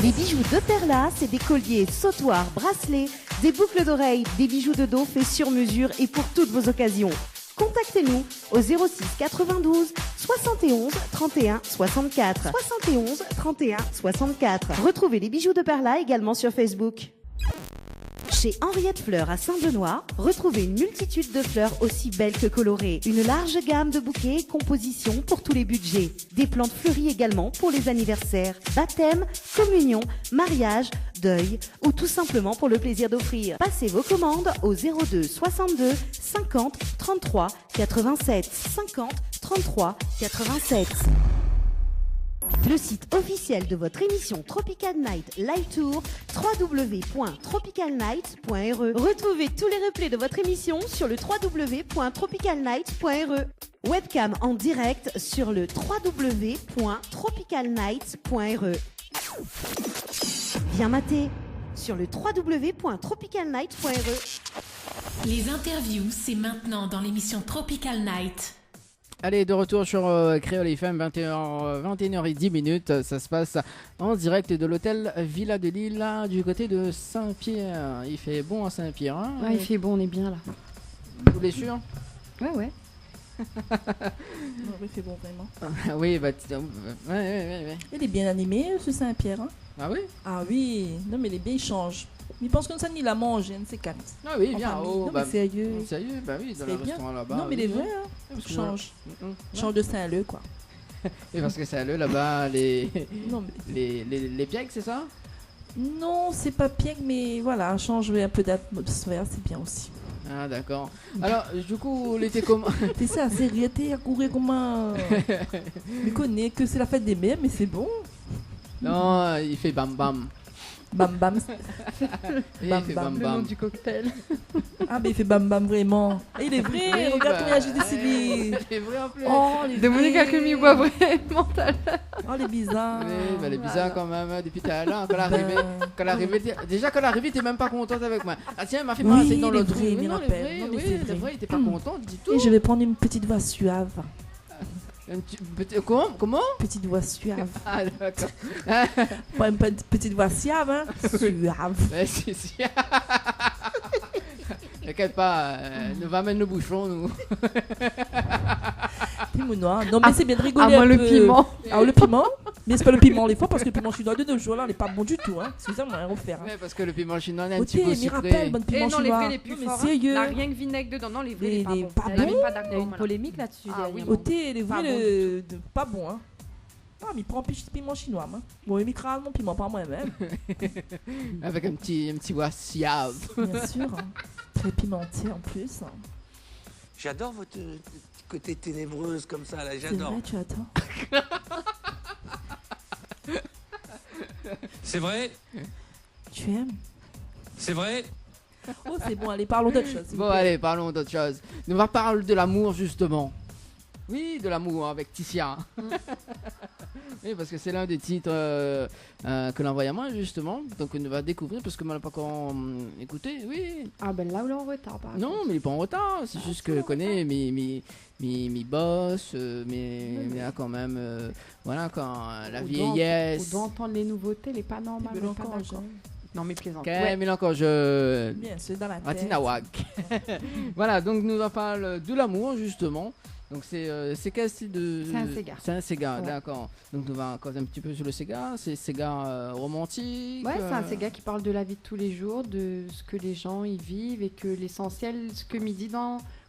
Les bijoux de Perla, c'est des colliers, sautoirs, bracelets, des boucles d'oreilles, des bijoux de dos faits sur mesure et pour toutes vos occasions. Contactez-nous au 06 92 71 31 64. 71 31 64. Retrouvez les bijoux de Perla également sur Facebook. Chez Henriette Fleurs à Saint-Benoît, retrouvez une multitude de fleurs aussi belles que colorées. Une large gamme de bouquets et compositions pour tous les budgets. Des plantes fleuries également pour les anniversaires, baptêmes, communions, mariages, deuil ou tout simplement pour le plaisir d'offrir. Passez vos commandes au 02 62 50 33 87. 50 33 87. Le site officiel de votre émission Tropical Night Live Tour, www.tropicalnight.re. Retrouvez tous les replays de votre émission sur le www.tropicalnight.re. Webcam en direct sur le www.tropicalnight.re. Bien maté sur le www.tropicalnight.re. Les interviews, c'est maintenant dans l'émission Tropical Night. Allez, de retour sur Créole FM, 21h10. Ça se passe en direct de l'hôtel Villa de Lille, là, du côté de Saint-Pierre. Il fait bon à Saint-Pierre, hein? Ouais, il fait bon, on est bien là. Vous l'êtes sûr? Ouais. Il fait bon, vraiment. Oui, bah, ouais. Il est bien animé, ce Saint-Pierre. Hein? Ah oui? Ah oui, non mais il est bien, il change. Il pense que ça ni la mange, ne c'est quatre. Ah oui, bien. Non, mais sérieux. Sérieux, bah oui, dans le restaurant là-bas. Non, mais il est vrai, hein. Change. Change de Saint-Leu, quoi. Et parce que Saint-Leu, là-bas, les piègues, c'est ça? Non, c'est pas piègue, mais voilà, changer un peu d'atmosphère, c'est bien aussi. Ah, d'accord. Alors, du coup, l'été comment? T'es ça, sérieux, t'es à courir comme un. Je connais que c'est la fête des mères, mais c'est bon. Non, il fait bam bam. Bam bam. Bam bam. Le nom du cocktail. Ah, mais il fait bam bam vraiment. Et il est vrai, Oui, regarde comment il agit décidé. Il est vrai en plus. Oh, les Dominique a que m'y boit vraiment. Oh, les bizarres. Oui, bah les bizarres quand même, hein, depuis tout à l'heure, quand l'arrivée, déjà quand l'arrivée, t'es même pas contente avec moi. Ah tiens, elle m'a fait passer dans l'autre rue. Oui, Non, c'est vrai, il était pas contente du tout. Et je vais prendre une petite voix suave. Comment? Petite voix suave. Ah d'accord. Pas une petite voix suave, hein. Suave. Ouais, c'est sûr. T'inquiète pas, nous va mettre le bouchon, nous. Piment noir. Non, mais c'est bien de rigoler. Moi, le piment. Ah, le piment. Mais c'est pas le piment, les fois, parce que le piment chinois de 2 jours là, il est pas bon du tout, hein. Excusez-moi, on va refaire. Ouais, parce que le piment chinois est un Ok, petit peu mais sucré. rappelle, bonne piment Et non, les chinois. vrais les plus Non, mais forts. sérieux. Là, rien que vinaigre dedans. Non, les vrais, Les les pas pas bons. bons. Il y a pas Il y a d'accord. une polémique là-dessus. Ah oui, dernièrement. Ôté, les Pas vrais, bon pas bon, hein. Ah, mais il prend piment chinois, hein. Bon, il micra mon piment, pas moi-même. Avec un petit wassiave. Bien sûr. Hein. Très pimenté en plus. J'adore votre côté ténébreuse comme ça, là, C'est j'adore. vrai, tu attends. C'est vrai? Tu aimes? C'est vrai? Oh, c'est bon, allez, parlons d'autre chose. s'il vous Bon, plaît. allez, parlons d'autre chose. Nous va parler de l'amour, justement. Oui, de l'amour avec Ticia. Oui, parce que c'est l'un des titres que l'on envoie à moi, justement. Donc, on va découvrir parce que moi, on n'a pas encore écouté. Oui. Ah ben là, on est en retard, par Non, mais il n'est pas en retard. C'est juste que je connais mes boss, mais là, quand même, voilà, quand la vieillesse. On doit entendre les nouveautés, les pas normales. Mais encore, Non, mais plaisante. Mais là encore, je. Bien sûr, dans la tête. Ratinawak. Voilà, donc nous on parle de l'amour, justement. Donc c'est quel style de... C'est un Sega. C'est un Sega, Ouais. d'accord. Donc nous va causer un petit peu sur le Sega. C'est Sega romantique. Ouais, c'est un Sega qui parle de la vie de tous les jours, de ce que les gens y vivent et que l'essentiel, ce que Midi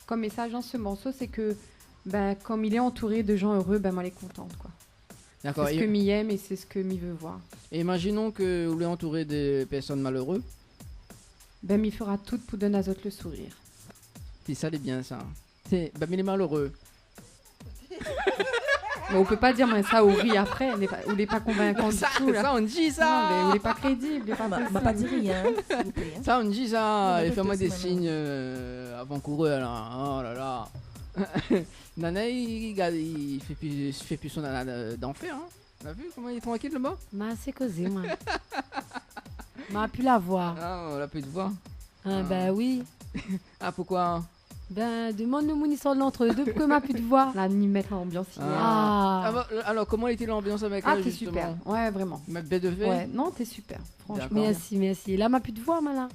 comme message dans ce morceau, c'est que comme il est entouré de gens heureux, moi, elle est contente, quoi. D'accord. C'est ce que Mi aime et c'est ce que Mi veut voir. Et imaginons que vous l'êtes entouré de personnes malheureuses. Mi fera tout pour donner à autres le sourire. C'est ça, c'est bien ça. Mais il est malheureux. Mais on peut pas dire ça ou rit après, on n'est pas convaincant du tout. Là. Ça, on dit ça. Non, mais on n'est pas crédible. M'a pas dit rien, s'il vous plaît. Ça, on dit ça. Et fais-moi des maintenant. signes avant-coureux, là. Oh là là. Nana, il fait plus son nana d'enfer. Hein. T'as vu comment il est tranquille là-bas? M'a assez causé, moi. M'a pu la voir. Ah, on l'a pu te voir. Ben oui. Ah, pourquoi? Demande le mounisseur de l'entre-deux pour que m'a pu te voir. Là, ni mettre l'ambiance. Alors, comment était l'ambiance avec elle, t'es justement? super. Ouais, vraiment. Ma bête de fée? Ouais, non, t'es super. Franchement. Merci. Là, m'a pu te voir, malin.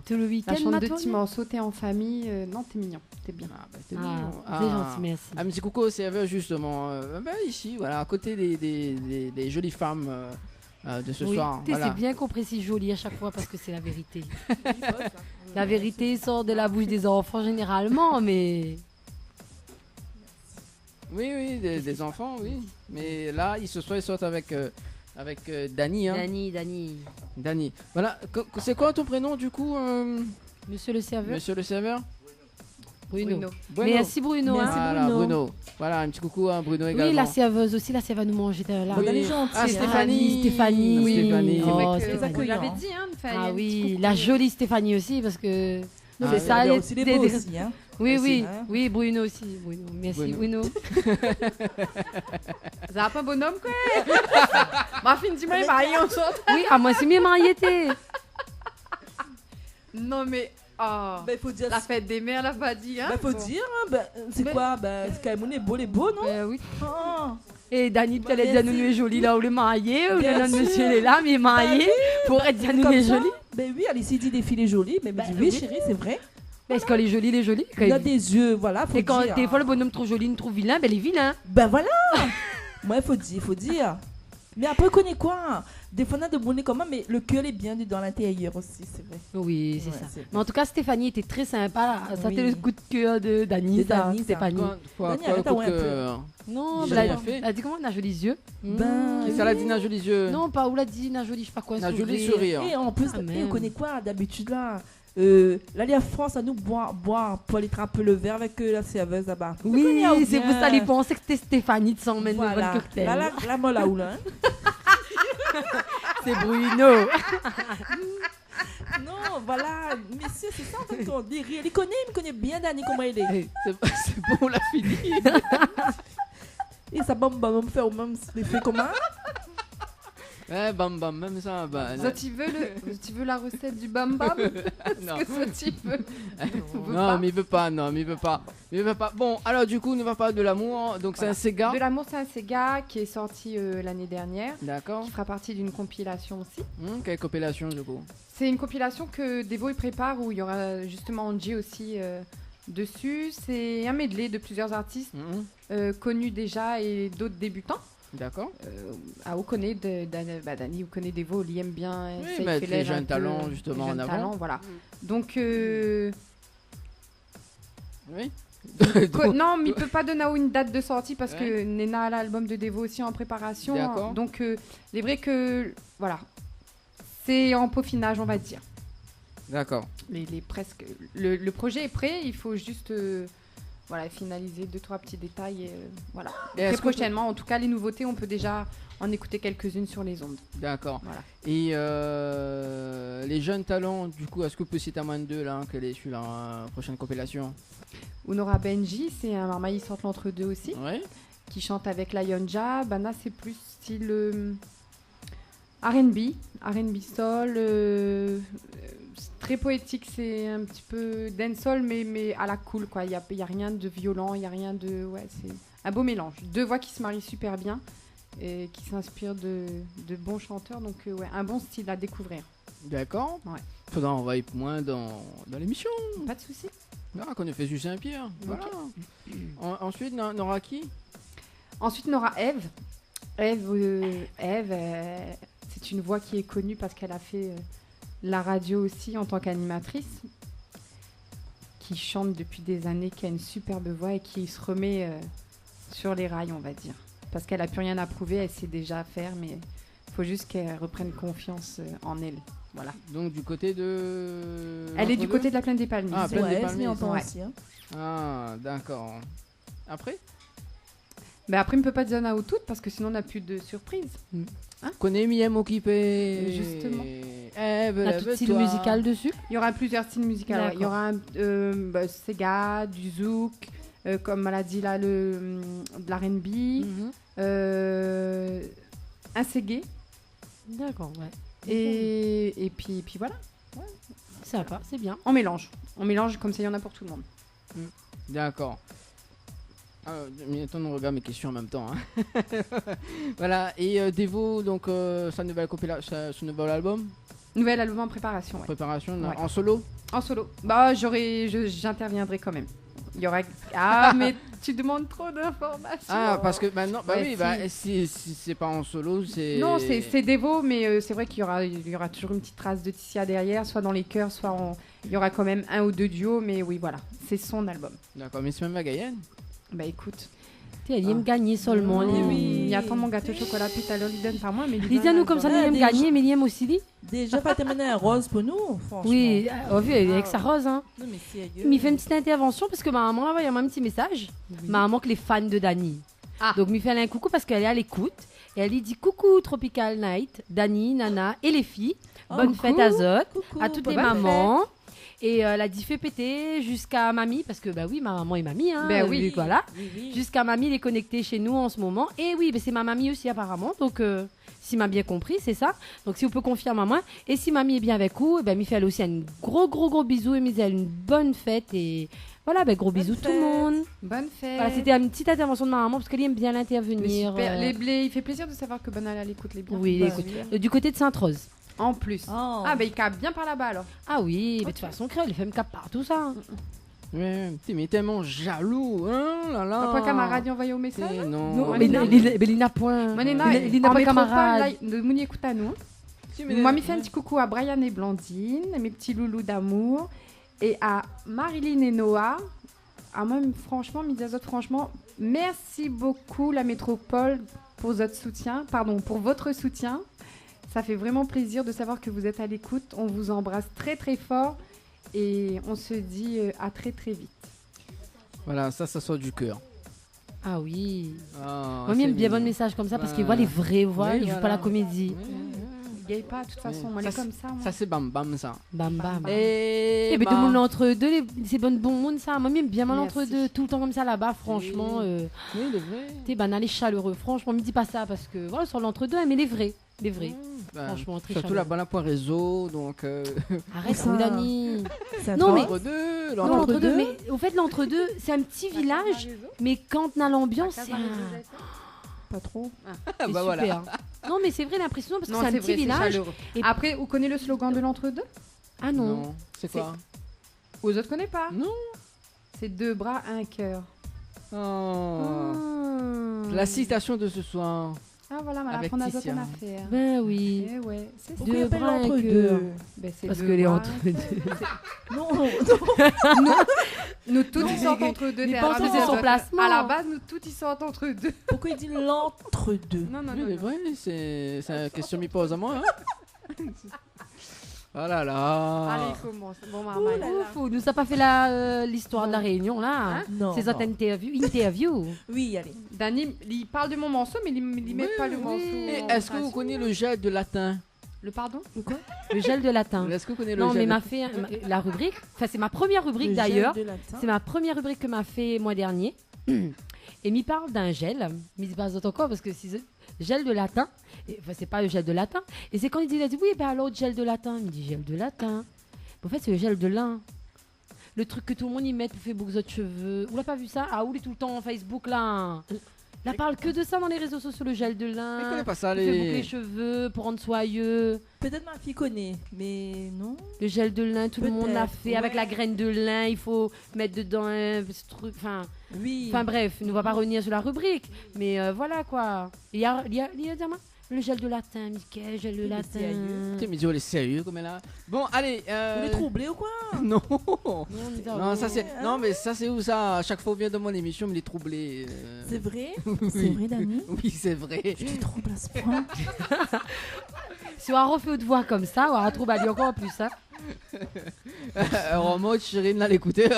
Tout le week-end, La chante m'a de tourné. petits morceaux, t'es en famille. Non, t'es mignon. T'es bien. C'est c'est gentil, merci. Ah, monsieur Coco, c'est avec justement ici, voilà, à côté des jolies femmes de ce soir. Voilà. C'est bien qu'on précise joli à chaque fois parce que c'est la vérité. La vérité sort de la bouche des enfants généralement, mais... Oui, des enfants, oui. Mais là, ils sortent avec Dani. Hein. Dani. Voilà, c'est quoi ton prénom du coup Monsieur le serveur. Monsieur le serveur Bruno. Merci Bruno. Voilà, Bruno. Voilà, un petit coucou à Bruno également. Oui, la serveuse aussi, elle va nous manger là. Oui. Elle est gentille. Ah, Stéphanie. Oui. Stéphanie. Oh, C'est vrai que Stéphanie. vous l'avez dit, hein, de faire Ah un petit oui, coucou. la jolie Stéphanie aussi, parce que... C'est ça, il y a aussi les beaux aussi, hein. Oui, hein. oui, Bruno aussi. Merci Bruno. Ça va pas bonhomme, quoi. Ma fille, dis-moi, il marié en sorte. Oui, moi c'est mieux marié, t'es. Non, mais... faut dire... La fête des mères, l'a pas dit, hein. faut dire, hein, c'est quoi? C'est quand même les beaux, non? Oui. Oh. Et Dani, tu allais dire nous est jolie là où le marié, ou le monsieur est là, mais marié, pour être dire nous est jolie. Oui, Alice dit des filles jolies, mais oui, chérie, c'est vrai. Mais est-ce qu'elle est jolie, elle est jolie? Il a des yeux, voilà, faut et quand dire. des fois le bonhomme trop joli, il trouve vilain, il est vilain. Voilà. Moi, il faut dire. Mais après, connais quoi? Des fois, on a de bonnet comment, mais le cœur est bien dans l'intérieur aussi, c'est vrai. Oui, c'est Ouais, ça. c'est Mais en tout cas, Stéphanie était très sympa. Là. Ça, Oui. c'était le coup de cœur de Dani, De Dani, ça. Stéphanie. Quoi, Dani, arrête, coup de ouais, un peu. cœur. Non, J'ai elle rien a, fait. elle a dit comment? On a jolis yeux. Et ça l'a dit, n'a joli yeux. Non, pas où l'a dit, n'a joli, je sais pas quoi. Un joli sourire. Et en plus, même. on connaît quoi d'habitude là? L'aller à France, à nous boire pour aller un peu le verre avec la serveuse là-bas. Oui, c'est pour ça qu'il pensait que c'était Stéphanie de s'emmène le bon cocktail. La molle là où là. C'est Bruno. Non, voilà, messieurs, c'est ça en fait qu'on dit. Il me connaît bien Dani, comment il est. C'est bon, on l'a fini. Et ça me fait au même l'effet commun. Ouais, bam bam, même ça. Tu veux la recette du bam bam? Non. Est-ce que ça, tu veux? Non, mais il veut pas, non, mais il veut pas. Bon, alors du coup, on va parler de l'amour. Donc c'est un Sega. De l'amour, c'est un Sega qui est sorti l'année dernière. D'accord. Qui fera partie d'une compilation aussi. Quelle compilation du coup? C'est une compilation que Devo il prépare où il y aura justement Angie aussi dessus. C'est un medley de plusieurs artistes connus déjà et d'autres débutants. D'accord. On connaît Dani, on connaît Devo, on l'aime bien. Oui, mettre les jeunes talents justement en avant. Voilà. Donc oui. non, mais il peut pas donner une date de sortie parce que Nena a l'album de Devo aussi en préparation. D'accord. Donc il est vrai que voilà, c'est en peaufinage, on va dire. D'accord. Mais il est presque. Le projet est prêt, il faut juste finaliser 2-3 petits détails. Voilà. Et très prochainement, en tout cas, les nouveautés, on peut déjà en écouter quelques-unes sur les ondes. D'accord. Voilà. Et les jeunes talents, du coup, est-ce que vous pouvez citer à moins de deux là, quelle est sur la prochaine compilation? On aura Benji, c'est un marmaille, il sort l'entre-deux aussi. Ouais. qui chante avec la Yonja. Bana, c'est plus style R&B soul. C'est très poétique, c'est un petit peu dancehall, mais à la cool, quoi. Il y a rien de violent, il y a rien de... Ouais, c'est un beau mélange. Deux voix qui se marient super bien et qui s'inspirent de bons chanteurs. Donc, ouais, un bon style à découvrir. D'accord. Ouais. Faudra envoyer moins dans l'émission. Pas de souci. Ah, qu'on ait fait juste Saint-Pierre. Voilà. Ensuite, on aura qui? Ensuite, on aura Eve. Eve, c'est une voix qui est connue parce qu'elle a fait la radio aussi en tant qu'animatrice, qui chante depuis des années, qui a une superbe voix et qui se remet sur les rails, on va dire. Parce qu'elle n'a plus rien à prouver, elle sait déjà faire, mais il faut juste qu'elle reprenne confiance en elle. Voilà. Donc du côté de... Elle est du côté de la Plaine des Palmiers. Ah, Plaine des Palmiers. Aussi, hein. Ah, d'accord. Après après, on ne peut pas dire à toutes parce que sinon on n'a plus de surprise. Hein? Connais Miem occupé. Justement. Un tout style musical dessus. Il y aura plusieurs styles musicaux. Ouais. Il y aura Sega, du zouk, comme elle a dit là, de l'R&B, un Segé. D'accord, ouais. Et puis voilà. Ouais. Sympa, c'est bien. On mélange comme ça, il y en a pour tout le monde. D'accord. Attends, on regarde mes questions en même temps. Hein. Voilà, et Devo, donc sa son nouvel album. Nouvel album en préparation. Ouais. Préparation, ouais. En solo. En solo. J'interviendrai quand même. Il y aura. Mais tu demandes trop d'informations. Ah, parce que maintenant, si. Si c'est pas en solo, c'est. Non, c'est Devo, mais c'est vrai qu'il y aura toujours une petite trace de Tissia derrière, soit dans les chœurs, soit il y aura quand même un ou deux duos, mais oui, voilà, c'est son album. D'accord, mais c'est même Magayen. Écoute. Elle aime gagner seulement. Oui. Il attend mon gâteau au chocolat, puis tout à l'heure, il donne par moi. Mais Lydia, nous, comme ça, il aime gagner, mais il aime aussi dit. Déjà, pas terminé un rose pour nous, franchement. Oui, avec sa rose. Hein. Non, mais sérieux. Il fait une petite intervention parce que ma maman a envoyé un petit message. Oui. Ma maman, que les fans de Dani. Donc, il fait un coucou parce qu'elle est à l'écoute. Et elle lui dit coucou Tropical Night, Dani, Nana et les filles. Bonne fête à Zot, à toutes les mamans. Fête. Et elle a dit fais péter jusqu'à mamie, parce que oui, ma maman est mamie, hein, oui. Voilà. Oui. Jusqu'à mamie, elle est connectée chez nous en ce moment. Et oui, c'est ma mamie aussi apparemment, donc si m'a bien compris, c'est ça. Donc si vous pouvez confier à maman, et si mamie est bien avec vous, m'y fait elle aussi un gros bisou et m'y fait une bonne fête et voilà, gros bisous tout le monde. Bonne fête. Voilà, c'était une petite intervention de ma maman parce qu'elle aime bien l'intervenir. Il fait plaisir de savoir que Bonal écoute les biens. Oui, il écoute. Du côté de Sainte-Rose. En plus. Oh. Il capte bien par là-bas alors. Ah oui, mais de toute façon, Créole, les femmes capent partout ça. Ouais, mais tellement jaloux, hein, là là. Pas camarade envoyé au message. Non, mais il n'a point. Il n'a pas camarade. Mouni écoute à nous. Moi, je fais un petit coucou à Brian et Blandine, mes petits loulous d'amour, et à Marilyn et Noah. Moi, franchement, merci beaucoup la métropole pour votre soutien. Pour votre soutien. Ça fait vraiment plaisir de savoir que vous êtes à l'écoute. On vous embrasse très très fort et on se dit à très très vite. Voilà, ça sort du cœur. Ah oui. Moi, j'aime bien bon message comme ça parce qu'il voit les vraies voix, il ne joue pas la comédie. Il n'y a pas, de toute façon, on est comme ça. Moi. Ça, c'est bam bam, ça. Bam bam. Et de monde entre deux, c'est bon monde, ça. Moi, j'aime bien mal entre deux, tout le temps comme ça là-bas, franchement. Oui, le vrai. T'es banal et chaleureux. Franchement, me dis pas ça parce que voilà, sur l'entre-deux, mais les vrais. Franchement, très surtout la bonne à point réseau, donc. Arrête, Dani. Non, mais l'entre-deux. Mais au fait, l'entre-deux, c'est un petit village, mais quand on a l'ambiance, c'est pas trop. C'est super. Voilà. Non, mais c'est vrai, l'impression parce que c'est un petit village. Et après, vous connaissez le slogan de l'entre-deux? Ah non. C'est quoi? Aux autres connaissez pas? Non. C'est 2 bras, 1 cœur. La citation de ce soir. Ah voilà, on a d'autres affaires. Ben oui. Ouais, c'est ça. 2 bras entre deux. Parce que les entre deux. Non. Nous tous ils sortent entre deux. Mais pensez c'est son placement. À la base, nous tous ils sortent entre deux. Pourquoi il dit l'entre-deux? Non. Mais vrai, c'est une question m'y pose à moi. Oh là là. Allez, commence. Bon, maman. Nous a pas fait l'histoire de la réunion là. Non. C'est notre interview. Oui, allez. Dani, il parle de mon morceau, mais il met pas le morceau. Est-ce que vous connaissez le gel de latin? Le pardon? Quoi? Le gel de latin. Est-ce que vous connaissez le gel? Non, mais m'a fait la rubrique. Enfin, c'est ma première rubrique d'ailleurs. C'est ma première rubrique que m'a fait mois dernier. Et m'y parle d'un gel, m'y parle encore parce que c'est gel de latin, enfin c'est pas le gel de latin, et c'est quand il dit oui, ben alors gel de latin, il me dit gel de latin. En fait, c'est le gel de lin. Le truc que tout le monde y met pour faire boucler de cheveux. Vous l'avez pas vu ça? Ah, où est tout le temps en Facebook là? Là, parle que de ça dans les réseaux sociaux, le gel de lin. Je connais pas ça, pour faire boucler les cheveux, pour rendre soyeux. Peut-être ma fille connaît, mais non. Le gel de lin, tout le monde l'a fait. ouais. Avec la graine de lin, il faut mettre dedans ce truc. Enfin, oui. Enfin bref, on ne va pas revenir sur la rubrique. Mais voilà quoi. Il y a le gel de latin, Mickey, gel de latin. Tu me dis, elle est sérieux comme elle a. Bon, allez. Vous les troublez ou quoi? Non. Non, ça c'est. Non, mais ça c'est où ça? À chaque fois qu'on vient de mon émission, me les troubler. C'est vrai? Oui. C'est vrai, Dani? Oui, c'est vrai. Je te trouble à ce point. Si on refait haute voix comme ça, on va trouver encore plus. Hein. Romo, Chérine, là, l'écouter.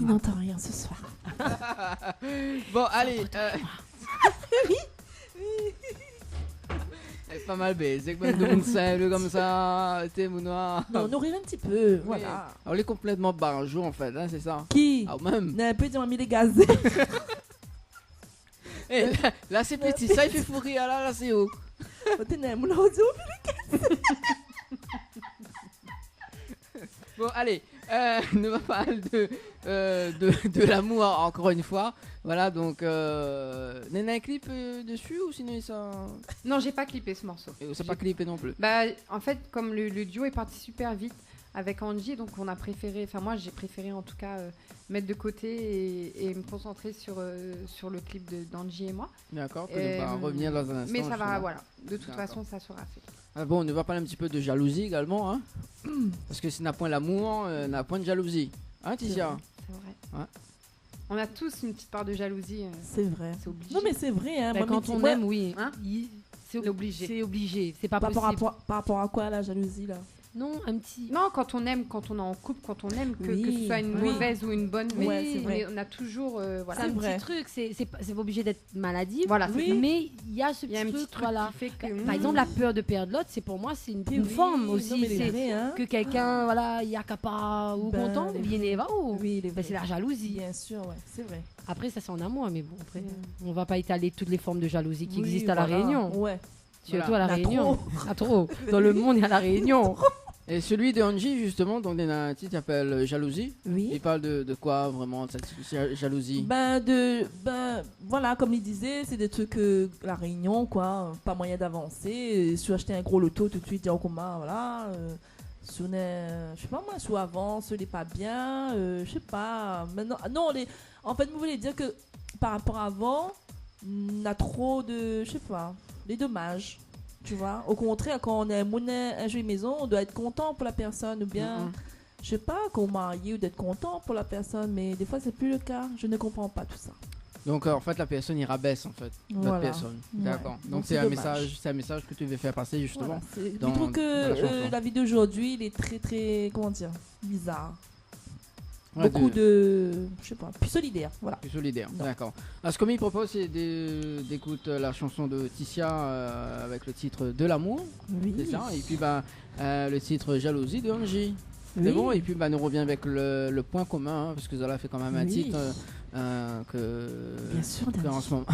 Il n'entend rien ce soir. Bon, allez. Oui. C'est pas mal baisé, que tout le monde simple comme ça, t'es mon noir. Non, on rire un petit peu, voilà. On est complètement barjou en fait, hein, c'est ça. Qui? Ah, même. Un peu de mis les gazés. Hey, là c'est petit, ça il fait fou rire, là c'est haut. Bon, allez, nous va parler de l'amour encore une fois. Voilà, donc, Nena, un clip dessus ou sinon ça... Non, j'ai pas clippé ce morceau. Et ça pas clippé non plus. Bah, en fait, comme le duo est parti super vite avec Angie, donc on a préféré, enfin moi j'ai préféré en tout cas mettre de côté et me concentrer sur le clip d'Angie et moi. D'accord, on va revenir dans un instant. Mais ça va, justement. voilà, de toute façon ça sera fait. Ah bon, on va parler un petit peu de jalousie également, hein. Parce que si n'a point l'amour, n'a point de jalousie. Hein, Titia? C'est vrai. Ouais. On a tous une petite part de jalousie. C'est vrai. C'est obligé. Non, mais c'est vrai. Hein. Bah, Moi, quand on aime, oui. Hein, c'est obligé. C'est obligé. C'est pas par possible. rapport à quoi la jalousie là? Non, un petit. Non, quand on aime, quand on est en couple, quand on aime, que ce soit une mauvaise ou une bonne, mais ouais, c'est vrai. on a toujours. Voilà. C'est un petit truc, c'est pas obligé d'être maladif, Voilà, mais il y a ce petit truc, voilà. Qui fait que, Par exemple, la peur de perdre l'autre, c'est pour moi, c'est une forme aussi. Non, mais C'est vrai, hein. que quelqu'un, voilà, il y a qu'à pas ou content, ou bien va ou. Oui, C'est la jalousie. Bien sûr, ouais, c'est vrai. Après, ça c'est en amour, mais bon, après, on va pas étaler toutes les formes de jalousie qui Oui, existent à la voilà. Réunion. Ouais. Surtout à la Il y en a Réunion. trop. Ah, trop. Dans le monde, il y a la Réunion. Et celui de Angie, justement, donc il y a un titre qui s'appelle Jalousie. Oui. Il parle de quoi vraiment, cette jalousie? Voilà, comme il disait, c'est des trucs la Réunion, quoi. Pas moyen d'avancer. Si acheter un gros loto tout de suite, dire au commun, voilà. Si on est, je sais pas moi, si on avance, n'est pas bien, je sais pas. Maintenant, non, en fait, vous voulez dire que par rapport à avant, on a trop de, je sais pas, les dommages. Tu vois, au contraire, quand on est un jeu maison, on doit être content pour la personne ou bien, je sais pas, qu'on marie ou d'être content pour la personne, mais des fois c'est plus le cas. Je ne comprends pas tout ça. Donc en fait la personne il rabaisse en fait Voilà. l'autre personne. D'accord. Ouais. Donc c'est un message que tu veux faire passer justement. Voilà. Je dans trouve la que chanson. la vie d'aujourd'hui, il est très très, comment dire, bizarre. Ouais, Beaucoup de, je sais pas, plus solidaire. Voilà. Plus solidaire. D'accord. Alors ce qu'on me propose c'est d'écouter la chanson de Ticia avec le titre De l'amour. Oui. C'est ça. Et puis le titre Jalousie de Angie. Oui. C'est bon. Et puis nous revient avec le point commun hein, parce que Zola fait quand même un Oui. titre que. Bien sûr, qu'en ce moment.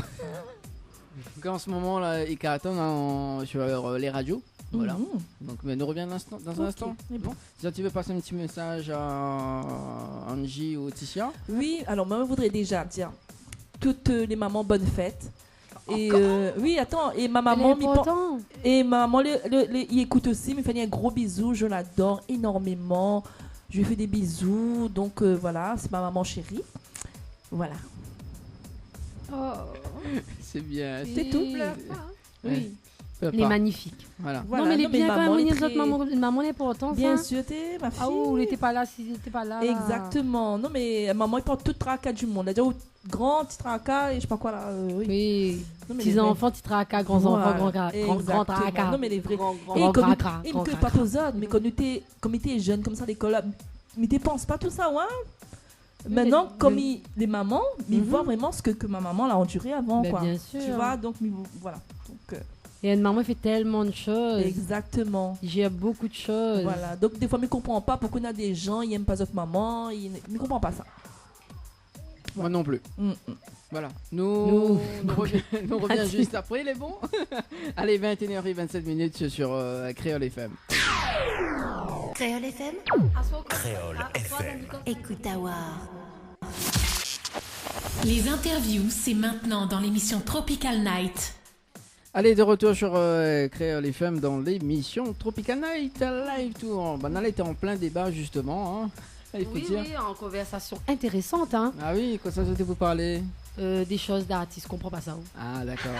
qu'en ce moment là il cartonne sur les radios. Voilà. Donc, mais nous revient dans un instant. Bon. Si tu veux passer un petit message à Angie ou Ticia. Oui, alors moi je voudrais déjà dire toutes les mamans bonnes fêtes. Et oui, attends, et ma maman il écoute aussi, il me fait un gros bisou, je l'adore énormément. Je lui fais des bisous, donc voilà, c'est ma maman chérie. Voilà. Oh. C'est bien. C'est tout. Oui. Ouais. Elle est magnifique. Voilà. Non, mais elle est bien quand même. est Une maman est importante. bien hein. sûr, t'es ma fille. Ah oh, elle n'était pas là si elle n'était pas là. Exactement. Non, mais maman, il porte tout le tracas du monde. C'est-à-dire, grand, petit tracas et je sais pas quoi là. Oui. Non, mais Petits les enfants, petits tracas, grands Voilà. enfants, grand tracas. Non, mais les vrais. Grand Et comme tracas. et que pas aux autres, mais quand tu étais jeune comme ça à l'école, mais tu penses pas tout ça, ouais. Maintenant, comme les mamans, ils voient vraiment ce que ma maman l'a enduré avant, Ben, quoi. bien sûr. Tu vois, donc voilà. Donc, Et une maman fait tellement de choses. exactement. Il gère beaucoup de choses. Voilà. Donc des fois, je ne comprends pas pourquoi on a des gens, ils n'aiment pas notre maman, ils ne comprennent pas ça. Moi non plus. Voilà. Nous reviens juste après, les bons. Allez, 21h27 sur Créole FM. Créole FM. Créole FM. Écoute Awa. Les interviews, c'est maintenant dans l'émission Tropical Night. Allez, de retour sur Créole FM dans l'émission Tropical Night Live Tour. Ben, on était en plein débat justement. Hein. Il faut dire. Oui, en conversation intéressante. Hein. Ah oui, quoi ça je vous parler des choses d'artistes, comprends pas ça. Ah d'accord.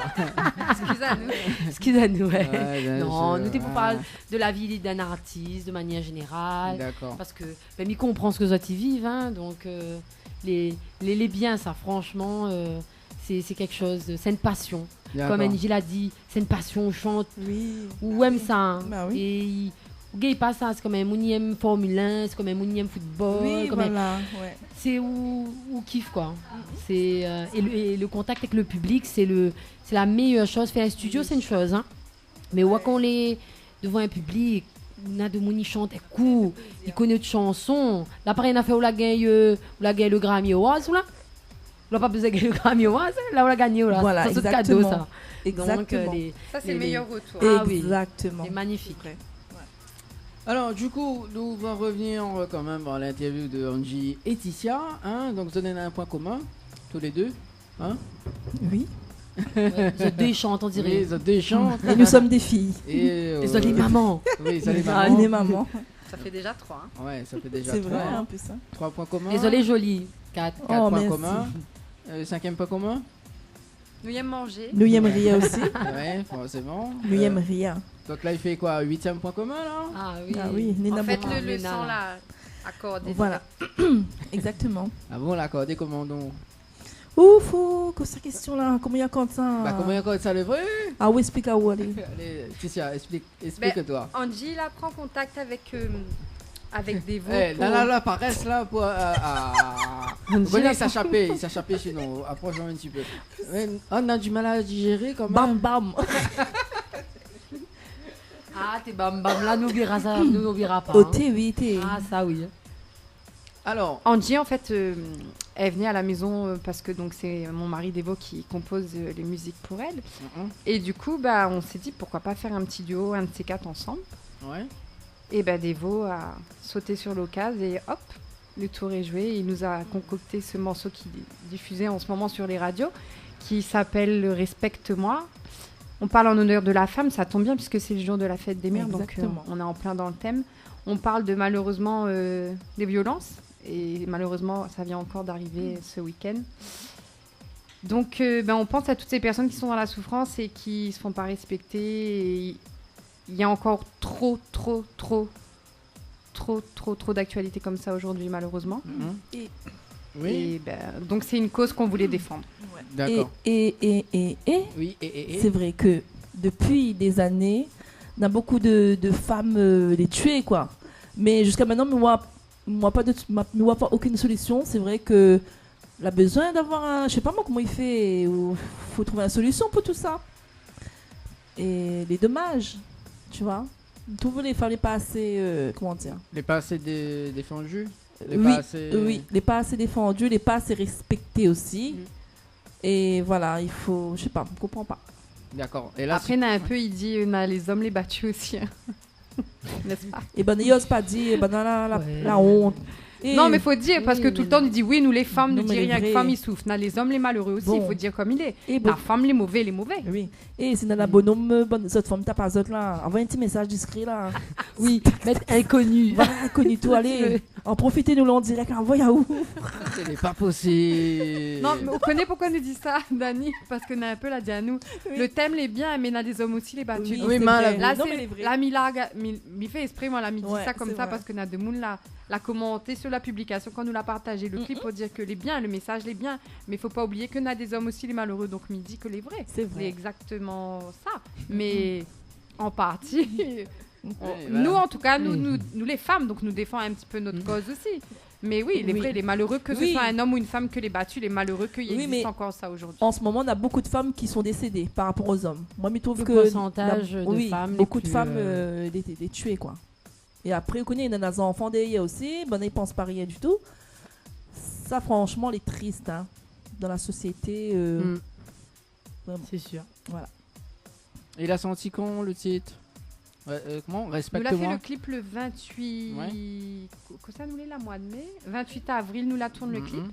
Excusez-nous. Ouais, non, nous t'es pour parler de la vie d'un artiste de manière générale. D'accord. Parce que ben, il comprend ce que ça t'y vive, hein, donc les biens, ça franchement, c'est quelque chose, c'est une passion. Comme Angie l'a dit, c'est une passion, on chante, ou aime ça. Hein. Bah oui. Et il passe ça, c'est comme un moun aime Formule 1, c'est comme un moun aime football. Oui, comme voilà. C'est où kiffe quoi. C'est et le contact avec le public, c'est la meilleure chose. Faire un studio, c'est une chose, hein. Mais quand on est devant un public, on a de moun qui chante court, il connaît de chansons. Là, pareil, on a fait où la gagne le Grammy Awards là. On n'a pas besoin de gagner le Grammy Awards, là on l'a gagné là. Voilà, c'est cadeau ça. Exactement. Ça c'est le meilleur retour. Exactement. C'est magnifique. Alors du coup, nous allons revenir quand même à l'interview de Angie et Ticia, hein, donc vous avez un point commun, tous les deux, hein. Oui. Ils deux chantent, on dirait. Oui, ils deux chantent. Et nous sommes des filles. Et ils ont les mamans. Oui, ils ont les mamans. mamans. Les mamans. Ça fait déjà 3. Hein. Ouais, ça fait déjà 3. C'est vrai, un peu ça. 3 points communs. Ils ont les jolis. 4 points communs. 5e point commun. Nous y aimons manger. Nous y aimons rien aussi. Ouais, forcément. Nous y aimons rien. Donc là, il fait quoi, 8e point commun là? Ah oui. Ah oui. En fait, le son là, accordé. Voilà. Exactement. Ah bon, l'accordé comment donc? Ouf, que cette question là, comment il y a comme ça? Bah comment il y a comme ça le vrai? Ah oui, explique à où aller. Allez, Ticia, explique-toi. Angie là prend contact avec des veaux. Là, paresse là pour. Vous voyez, il s'échappait chez nous. Approche-moi un petit peu. On a du mal à digérer quand même. Bam bam. Ah, t'es bam bam là, n'oubliera ça, n'oubliera pas. Oh, oui. Ah, ça oui. Alors, Angie en fait, elle venait à la maison parce que donc c'est mon mari Devo qui compose les musiques pour elle. Et du coup, bah, on s'est dit pourquoi pas faire un petit duo, un de ces 4 ensemble. Ouais. Et bah, Devo a sauté sur l'occasion et hop, le tour est joué. Il nous a concocté ce morceau qui est diffusé en ce moment sur les radios, qui s'appelle Respecte-moi. On parle en honneur de la femme, ça tombe bien puisque c'est le jour de la fête des mères, donc on est en plein dans le thème. On parle de malheureusement des violences et malheureusement ça vient encore d'arriver ce week-end. Donc on pense à toutes ces personnes qui sont dans la souffrance et qui ne se font pas respecter. Et il y a encore trop d'actualités comme ça aujourd'hui malheureusement. Et donc c'est une cause qu'on voulait défendre. D'accord. Et c'est vrai que depuis des années, on a beaucoup de femmes les tuées quoi. Mais jusqu'à maintenant, moi pas aucune solution. C'est vrai que a besoin d'avoir je sais pas moi comment il fait. Il faut trouver une solution pour tout ça. Et les dommages, tu vois. Tout les femmes les pas assez comment dire. Les pas assez défendus. Les pas assez défendus, les pas assez respectés aussi. Et voilà, il faut, je sais pas, on comprend pas. D'accord. Et là, après, il dit, on a les hommes les battus aussi. Hein. N'est-ce pas? Et ben, il n'ose pas dire, la honte. Et non, mais il faut dire, parce que tout le temps, on dit oui, nous les femmes, nous disons rien que femmes, ils souffrent. On a les hommes les malheureux aussi, il faut dire comme il est. La femme, les mauvais. Oui. Et si on a la bonhomme, cette femme, t'as pas autre là, envoie un petit message discret là. Oui, mettre inconnu. Voilà, inconnu, tout, allez. En profitez, nous l'en direct, envoie à où? Ce n'est pas possible. Non, mais on connaît pourquoi on nous dit ça, Dani, parce qu'on a un peu là dit à nous. Oui. Le thème les bien, mais on a des hommes aussi les battus. Oui, là, c'est la Milaga, il fait esprit, moi, la dit ça comme ça, parce qu'on a de monde là. L'a commenté sur la publication quand nous l'a partagé le clip pour dire que les biens, le message les biens, mais il faut pas oublier qu'on a des hommes aussi les malheureux, donc il dit que les vrais. C'est vrai. C'est exactement ça, mais en partie. Nous en tout cas, nous les femmes, donc nous défendons un petit peu notre cause aussi. Mais oui, les vrais, les malheureux, que ce soit un homme ou une femme que les battus, les malheureux, qu'il existe encore ça aujourd'hui. En ce moment, on a beaucoup de femmes qui sont décédées par rapport aux hommes. Moi, je trouve le que pourcentage de femmes, beaucoup de femmes les tuées quoi. Et après, on connaît, il y a des enfants derrière aussi, ils ne pensent pas rien du tout. ça, franchement, elle est triste, hein, dans la société. Vraiment. C'est sûr. Voilà. Et il a sorti quand le titre? Comment? Nous l'a Respecte-moi. fait le clip le 28... Que ça nous l'est la mois de mai 28 avril, nous la tourne le clip.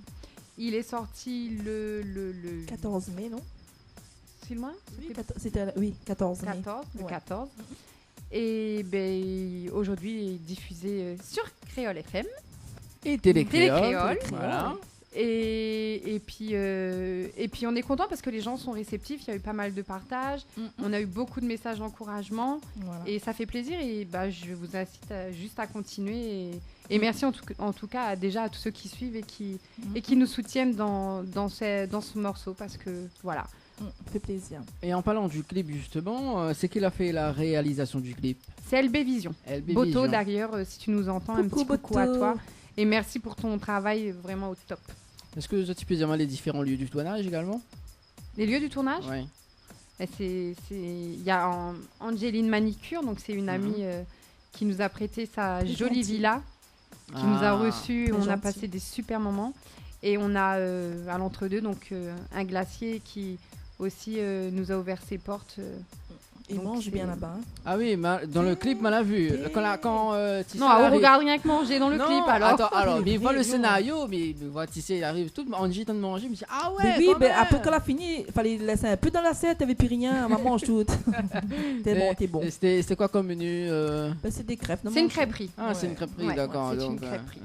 Il est sorti le 14 mai, non? C'est loin? Oui, 14 mai. 14, le 14. Et ben, aujourd'hui, il est diffusé sur Créole FM. Et Télécréole. Voilà. Et puis on est content parce que les gens sont réceptifs. Il y a eu pas mal de partages. On a eu beaucoup de messages d'encouragement. Voilà. Et ça fait plaisir. Et je vous incite juste à continuer. Et merci en tout cas déjà à tous ceux qui suivent et qui nous soutiennent dans ce morceau. Parce que voilà. Ça fait plaisir. Et en parlant du clip justement, c'est qui a fait la réalisation du clip? C'est LB Vision. Boto d'ailleurs, si tu nous entends, un petit coucou à toi. Et merci pour ton travail vraiment au top. Est-ce que tu peux dire les différents lieux du tournage également? Les lieux du tournage? Oui. Il y a Angéline Manicure, donc c'est une amie qui nous a prêté sa jolie villa, qui nous a reçus. On a passé des super moments. Et on a à l'entre-deux donc un glacier qui aussi nous a ouvert ses portes. Il mange bien là-bas. Hein. Ah oui, dans le clip, on l'a vu. Non, on regarde rien que manger dans le clip alors. Attends, mais il voit le scénario, mais voit Tissé, il arrive tout, on dit de manger, mais ah ouais. Oui, mais après quand elle a fini, il fallait laisser un peu dans l'assiette, t'avais plus rien, on mange tout. T'es bon. C'était quoi comme menu? C'est des crêpes. C'est une crêperie. Ah, c'est une crêperie, d'accord. C'est une crêperie.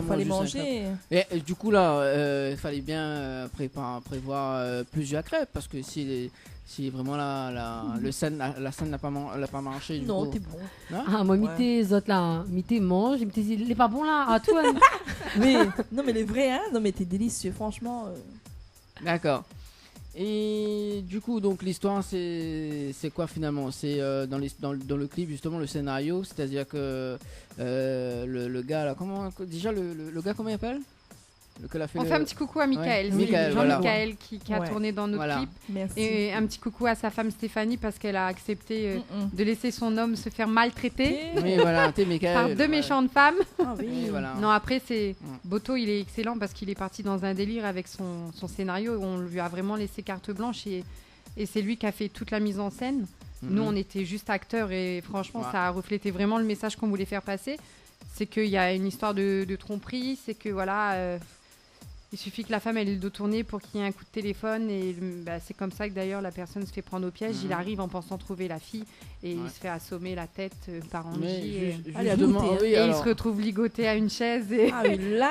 Fallait manger. Et du coup là, il fallait bien prévoir plusieurs crêpes parce que si vraiment la scène n'a pas marché. Non, t'es bon. Ah, moi, tes autres là, tes mange, il est pas bon là, à toi. Non, mais les vrais, hein, non, mais t'es délicieux, franchement. D'accord. Et du coup, donc l'histoire, c'est quoi finalement? C'est dans le clip justement le scénario, c'est-à-dire que le gars là, le gars comment il appelle? On fait un petit coucou à Michael, Jean-Michael qui a tourné dans nos clips. Merci. Et un petit coucou à sa femme Stéphanie parce qu'elle a accepté de laisser son homme se faire maltraiter par deux méchantes femmes. Ah, oui. Non, après Boto, il est excellent parce qu'il est parti dans un délire avec son scénario. On lui a vraiment laissé carte blanche et c'est lui qui a fait toute la mise en scène. Nous, on était juste acteurs et franchement, ça a reflété vraiment le message qu'on voulait faire passer. C'est qu'il y a une histoire de tromperie, c'est que voilà... il suffit que la femme ait le dos tourné pour qu'il y ait un coup de téléphone et c'est comme ça que d'ailleurs la personne se fait prendre au piège. Il arrive en pensant trouver la fille et il se fait assommer la tête par Angie et il se retrouve ligoté à une chaise et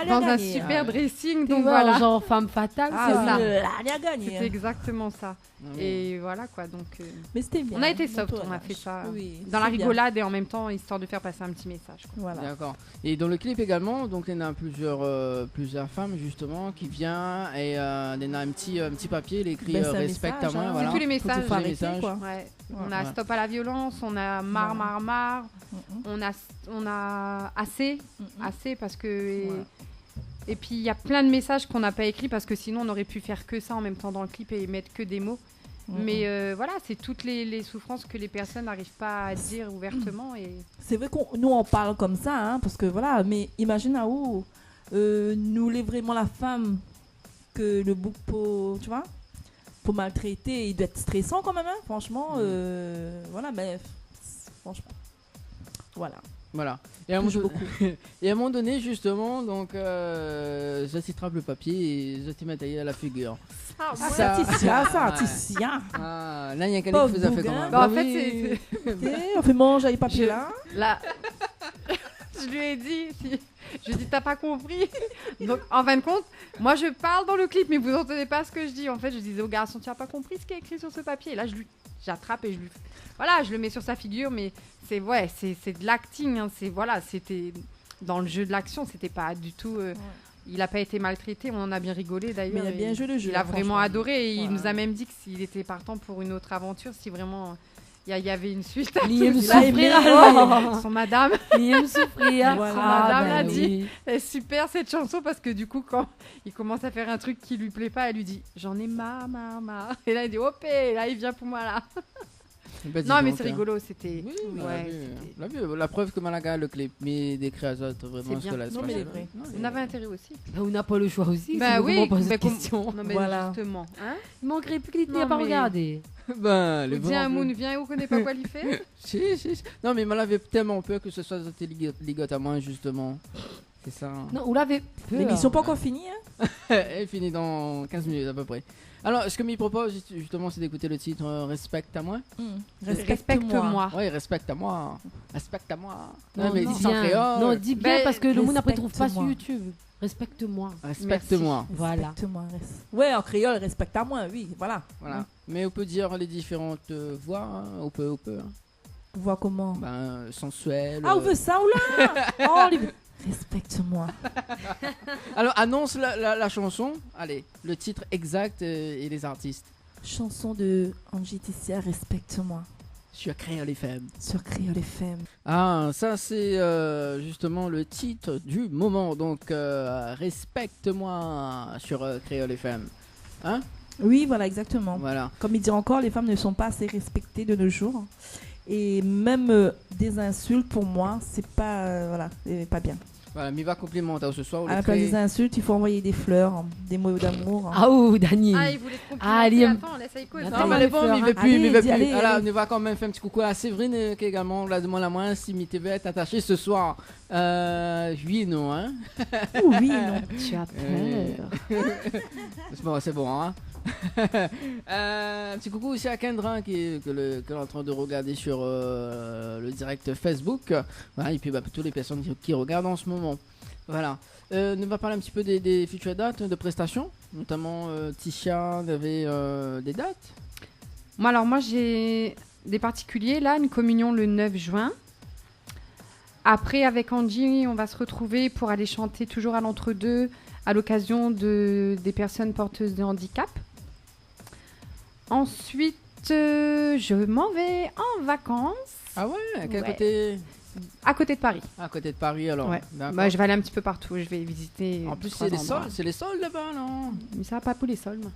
dans un super dressing. Donc voilà, genre femme fatale, c'est ça. Elle a gagné. C'est exactement ça. Et voilà quoi. Donc mais c'était bien. On a été soft, on a fait ça dans la rigolade et en même temps histoire de faire passer un petit message. Voilà. D'accord. Et dans le clip également, donc il y en a plusieurs femmes justement qui vient et il y en a un petit papier, il écrit respecte à moi. Voilà. C'est tous les messages. Ouais. On a stop à la violence, on a marre, on a assez parce que et puis il y a plein de messages qu'on n'a pas écrits parce que sinon on aurait pu faire que ça en même temps dans le clip et mettre que des mots. Mais voilà, c'est toutes les souffrances que les personnes n'arrivent pas à dire ouvertement. Et... C'est vrai qu'on nous on parle comme ça, hein, parce que voilà, mais imagine à où nous l'est vraiment la femme que le bouc pour maltraiter, il doit être stressant quand même, hein, franchement. Voilà, mais franchement, voilà. Et à un moment donné, justement, donc, je t'attrape le papier et je te mets à la figure. Ça. Ah, là, il y a quelqu'un qui vous a fait comment? En fait, on fait manger les papiers là. Je lui ai dit, t'as pas compris. Donc, en fin de compte, moi, je parle dans le clip, mais vous n'entendez pas ce que je dis. En fait, je disais au garçon, tu n'as pas compris ce qui est écrit sur ce papier. Et là, j'attrape et je le mets sur sa figure, mais c'est de l'acting. Hein. C'était dans le jeu de l'action, c'était pas du tout. Il n'a pas été maltraité, on en a bien rigolé d'ailleurs. Mais il a bien joué le jeu. Il a vraiment adoré et il nous a même dit qu'il était partant pour une autre aventure si vraiment. Il y avait une suite. Il aime souffrir. Son madame. Il aime souffrir. Son madame a dit c'est super cette chanson parce que du coup, quand il commence à faire un truc qui lui plaît pas, elle lui dit j'en ai marre. Et là, il dit hop, et là, il vient pour moi là. Non, mais c'est rigolo, c'était. Oui, Ouais, on l'a vu. La preuve que Malaga, le clip, mais des créateurs, c'est vraiment, ce bien. que là, Non, mais il est vrai. On avait intérêt aussi. Bah, on n'a pas le choix aussi. Bah c'est oui, comment on pose mais cette question. Non, mais Voilà. justement. Hein Il manquerait plus que l'idée Non, à pas mais- regarder. Ben, Ou dis un Moon, viens, on connaît pas quoi lui faire. Si. Non, mais Malaga avait tellement peur que ce soit Zoté ligote à moi, justement. C'est ça. Non, on l'avait peu. L'émission pas encore finie, hein? Elle finit dans 15 minutes à peu près. Alors, ce que m'y propose, justement, c'est d'écouter le titre Respecte à moi. Respecte-moi. Oui, respecte à moi. Respecte à moi. Non, mais dis dis sans bien. créole. Non, dis bien Ben, parce que le monde après trouve pas sur respecte-moi. YouTube. Respecte-moi. Respecte-moi. Voilà. Respecte-moi. Ouais, en créole, respecte à moi, oui, voilà. Voilà. Mais on peut dire les différentes voix. Hein. On peut. Hein. On voit comment? Ben, sensuel. Ah, on veut ça ou là? Oh, respecte-moi. Alors, annonce la chanson. Allez, le titre exact et les artistes. Chanson de Angie Tissia, respecte-moi. Sur Créole FM. Sur Créole FM. Ah, ça c'est justement le titre du moment. Donc, respecte-moi sur Créole FM. Hein? Oui, voilà, exactement. Voilà. Comme il dit encore, les femmes ne sont pas assez respectées de nos jours. Et même des insultes, pour moi, c'est pas, voilà, pas bien. Voilà, mais il va complimenter ce soir. À la place des insultes, il faut envoyer des fleurs, hein, des mots d'amour. Ah, oh, Dani. Ah, il voulait te Ah, complimenter. Liam. Attends, laisse écouter. Attends, Non, mais elle est bon, mais il veut plus, Allez, mais il veut dis, plus. allez, Alors, allez. on va quand même faire un petit coucou à Séverine qui également la demande à moi si mi TV est attaché ce soir. Oui, non, hein? Oui, non. Tu as peur. C'est bon, hein? Un petit coucou aussi à Kendra que l'on est en train de regarder sur le direct Facebook. Voilà, et puis bah, toutes les personnes qui regardent en ce moment. Voilà. On va parler un petit peu des futures dates de prestations, notamment Tisha avait des dates. Moi, j'ai des particuliers. Là, une communion le 9 juin. Après, avec Angie, on va se retrouver pour aller chanter toujours à l'entre-deux à l'occasion des personnes porteuses de handicap. Ensuite, je m'en vais en vacances. Ah ouais, à quel Ouais. côté? À côté de Paris. À côté de Paris, alors. Ouais. D'accord. Bah, je vais aller un petit peu partout. Je vais visiter. En plus, 3 endroits. c'est les sols là-bas, non? Mais ça va pas pour les sols, moi.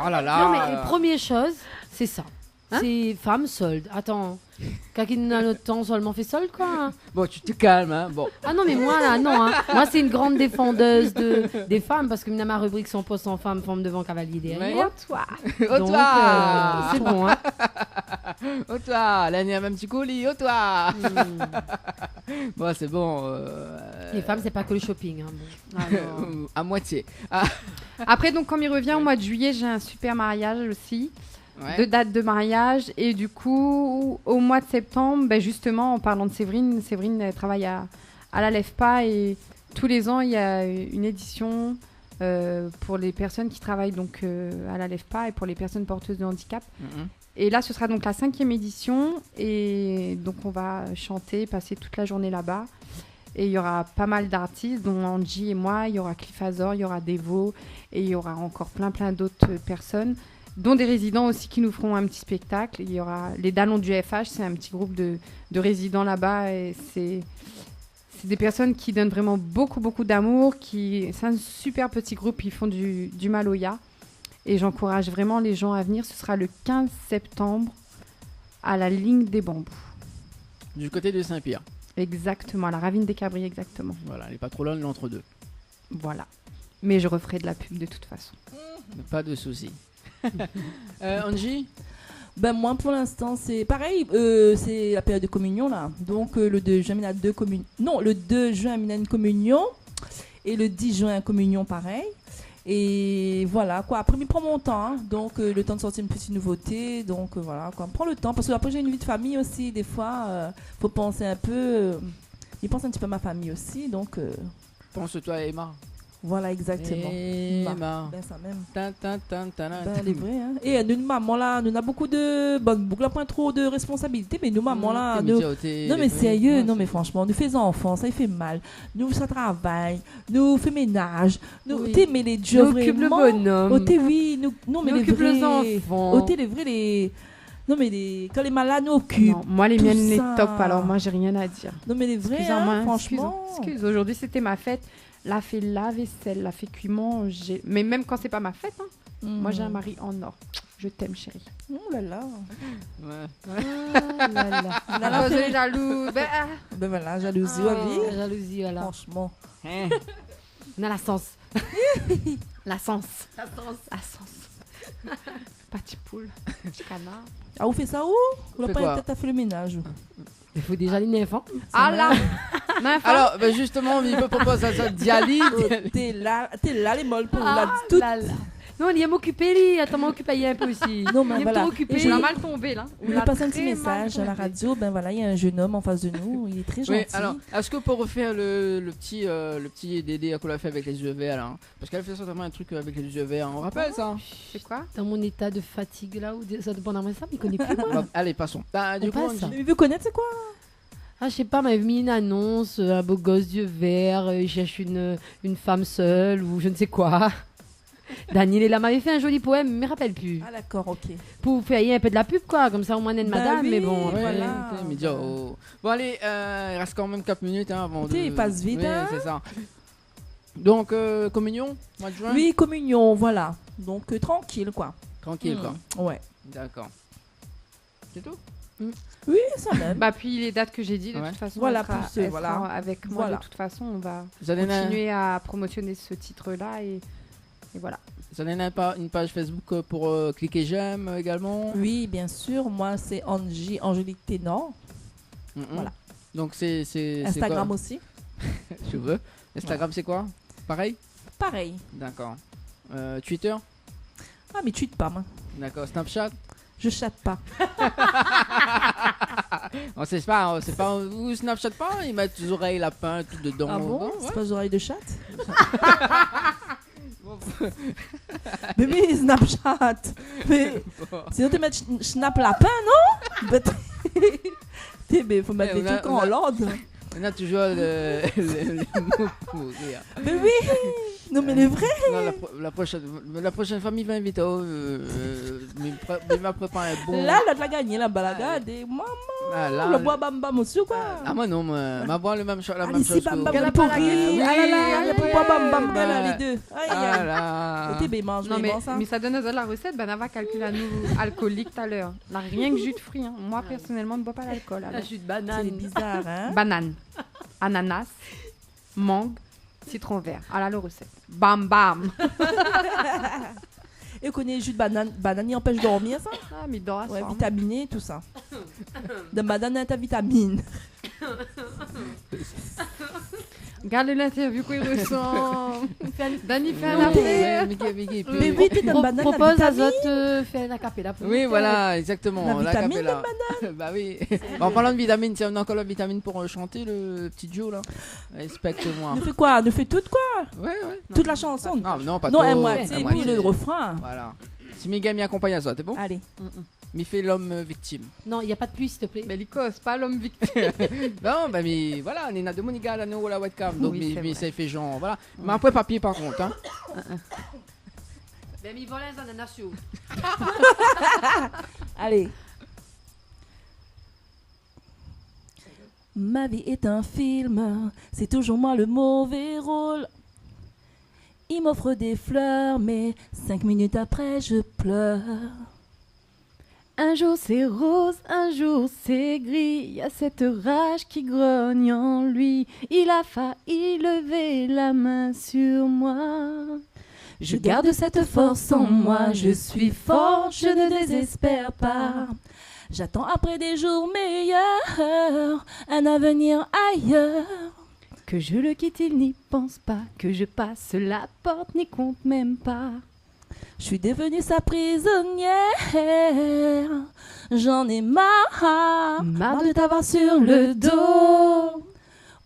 Oh là là. Non, mais première chose, c'est ça. Hein? C'est femme solde. Attends, quelqu'un a notre temps seulement fait solde, quoi. Hein. Bon, tu te calmes, hein. Bon. Ah non, mais moi, là, non. Hein. Moi, c'est une grande défendeuse des femmes parce que ma rubrique 100% en femme, forme devant, cavalier derrière. Ouais. Oh, toi. Oh Donc, toi. c'est bon, hein. Oh toi, l'année a un petit colis, oh toi. Bon, c'est bon. Les femmes, c'est pas que le shopping. Hein. Bon. Ah, non. À moitié. Après, donc, comme il revient au mois de juillet, j'ai un super mariage aussi. Ouais. 2 dates de mariage. Et du coup, au mois de septembre, ben justement, en parlant de Séverine, elle travaille à la LEFPA et tous les ans, il y a une édition pour les personnes qui travaillent donc, à la LEFPA et pour les personnes porteuses de handicap. Mhm. Et là, ce sera donc la 5e édition. Et donc, on va chanter, passer toute la journée là-bas. Et il y aura pas mal d'artistes, dont Angie et moi. Il y aura Cliff Azor, il y aura Devo. Et il y aura encore plein d'autres personnes, dont des résidents aussi qui nous feront un petit spectacle. Il y aura les Dallons du FH, c'est un petit groupe de résidents là-bas. Et c'est des personnes qui donnent vraiment beaucoup d'amour. C'est un super petit groupe, ils font du Maloya. Et j'encourage vraiment les gens à venir. Ce sera le 15 septembre à la ligne des bambous. Du côté de Saint-Pierre. Exactement, à la Ravine des Cabris, exactement. Voilà, elle est pas trop loin de l'entre-deux. Voilà. Mais je referai de la pub de toute façon. Pas de souci. Angie? Ben moi pour l'instant c'est pareil, c'est la période de communion là. Donc le 2 juin il y a 2 communions. Non, le 2 juin il y a une communion et le 10 juin communion pareil. Et voilà quoi, après il prend mon temps hein. Donc le temps de sortir une petite nouveauté, donc voilà quoi, prends le temps parce que après j'ai une vie de famille aussi des fois faut penser un peu il pense un petit peu à ma famille aussi donc Pense-toi à Emma. voilà exactement. Emma. Ben ça même. Ben, Elle est vraie, hein. Et nous, maman, là, nous avons beaucoup de... Bon, beaucoup là, point trop de responsabilités, mais nous, maman, là... Non, mais sérieux, non, mais franchement, nous faisons enfants, ça fait mal. Nous, ça travaille, nous fait ménage, nous, Oui. t'es, mais les jeux, Nous occupe le vraiment... bonhomme. Oh, t'es, oui, nous, non, mais Nous les occupe vrais... les enfants. Oh, t'es, les vrais, les... Non, mais quand les malades nous occupent... Non, moi, les tout miennes, les ça. top, alors moi, j'ai rien à dire. Non, mais les vrais, Excusez-moi, hein, franchement... Excuse, aujourd'hui, c'était ma fête. La fait la vaisselle, la fait cuiment. Mais même quand c'est pas ma fête, hein, moi, j'ai un mari en or. Je t'aime, chérie. Oh là là. Ouais. Ah là là. Ah, vous êtes jaloux. Ben voilà, jalousie, Oh, oui. jalousie, voilà. Franchement. Hein. On a la sens. La sens. La sens. La sens. Petit poule. Petit canard. Ah, vous faites ça où? Vous Fais n'avez quoi? pas peut-être à faire le ménage. Il faut déjà les enfants. Ah là. Alors, bah, justement, il me propose à ça Diali. T'es là, les molles pour Ah la toute. là là. Non, il y a m'occuper, lui. Attends, m'occuper un peu aussi. Non, mais il est voilà. trop occupé. Et Je l'ai mal tombé là. Il a passé un petit message à la radio. Ben voilà, il y a un jeune homme en face de nous. Il est très gentil. Oui, alors, est-ce que pour refaire le petit Dédé qu'on a fait avec les yeux verts là, parce qu'elle fait certainement un truc avec les yeux verts, on rappelle ça? C'est quoi? Dans mon état de fatigue là, ou ça dépend d'un ça, mais il connaît plus moi. Bah, allez, passons. Bah, du On coup, passe. on dit- Mais vous connaissez c'est quoi? Ah, je sais pas, m'avait mis une annonce, un beau gosse d'yeux verts, il cherche une femme seule ou je ne sais quoi. Daniel là m'avait fait un joli poème, mais je me rappelle plus. Ah d'accord, ok. Pour faire un peu de la pub quoi, comme ça au moins on est de Bah madame, oui, mais bon. Ouais, après- voilà. ok, mais dire, oh. Bon, allez, il reste quand même 4 minutes hein, avant Écoutez, de. il passe vite, Oui, hein. c'est ça. Donc, communion, mois de juin? Oui, communion, voilà. Donc tranquille quoi. Tranquille, quoi. Ouais. D'accord. C'est tout? Oui, ça même. Bah puis les dates que j'ai dit de Ouais. toute façon. Voilà, elle sera- plus, elle voilà. sera avec moi Voilà. de toute façon. On va Vous avez continuer à promotionner ce titre-là et voilà. une page Facebook pour cliquer j'aime également? Oui, bien sûr. Moi, c'est Angélique Ténor. Mhm. Voilà. Donc, c'est Instagram quoi? aussi. Je veux. Instagram, c'est quoi? Pareil? Pareil. D'accord. Twitter? Ah, mais tweet pas, moi. D'accord. Snapchat? Je chatte pas. On sait pas, vous Snapchat pas? Ils mettent des oreilles lapin tout dedans. Ah bon? Ouais. C'est pas aux oreilles de chatte? Mais oui, Snapchat. Mais sinon, tu mets Snap lapin, non? Mais faut mettre Ouais, des on a- trucs on en a- Hollande. On a toujours le mot pour rire. Mais oui! Non, mais les vrais! Non, la prochaine fois, il va inviter. Il m'a préparé un bon. Là, là, tu l'as gagné, la balagade. Et maman, Ah, là, le bois bam bam aussi, quoi. Ah, moi non, ma boire le même la Ah, même ici, chose. bam que- bam, le pourri. Oui, Ah là là, oui, le bois bam bam, oui. là, les deux. Aïe, Ah aïe. là. Et t'es mange, Non mais mais, bon, ça. mais ça donne la recette. Ben, on va calculer à nous alcoolique tout à l'heure. Là, rien que jus de fruits. Hein. Moi personnellement, je ne bois pas l'alcool. La alors. jus de C'est banane. bizarre, hein? Banane, ananas, mangue, citron vert. Voilà la recette. Bam bam. Et on connaît le jus de banane. Banane, il empêche de dormir, ça? Ah mais dors à Ouais, soir. vitaminé, tout ça. De banane, t'as vitamine. Regarde l'interview qu'il ressemble. Dani fait un Oui, affaire. Mais oui, t'es dans banane, la Propose à vitamine. Zot faire la capella. pour Oui, nous. voilà, exactement. La vitamine de banane. Bah oui. En parlant de vitamine, tiens, on a encore la vitamine pour chanter le petit Joe là. Respecte-moi. Ne fait quoi? Ne fait toute quoi? Ouais, ouais. Toute la chanson? Non, non, pas Non, trop. un à moitié, et puis moitié. le refrain. Voilà. Si mes gars m'y accompagnent à ça, t'es bon? Allez. M'y fait l'homme victime. Non, il n'y a pas de pluie, s'il te plaît. Mais l'Écosse, pas l'homme victime. Non, bah mais voilà, on est de mon gars là, nous, la webcam. Donc, Oui, c'est mais vrai. ça fait genre, voilà. Mais après papier par contre, hein. Ben, il vole les ananas. Allez. Ma vie est un film, c'est toujours moi le mauvais rôle. Il m'offre des fleurs, mais 5 minutes après je pleure. Un jour c'est rose, un jour c'est gris. Il y a cette rage qui grogne en lui. Il a failli lever la main sur moi. Je garde cette force en moi. Je suis fort, je ne désespère pas. J'attends après des jours meilleurs, un avenir ailleurs. Que je le quitte, il n'y pense pas. Que je passe la porte, n'y compte même pas. Je suis devenue sa prisonnière. J'en ai marre, Marre de t'avoir sur le dos.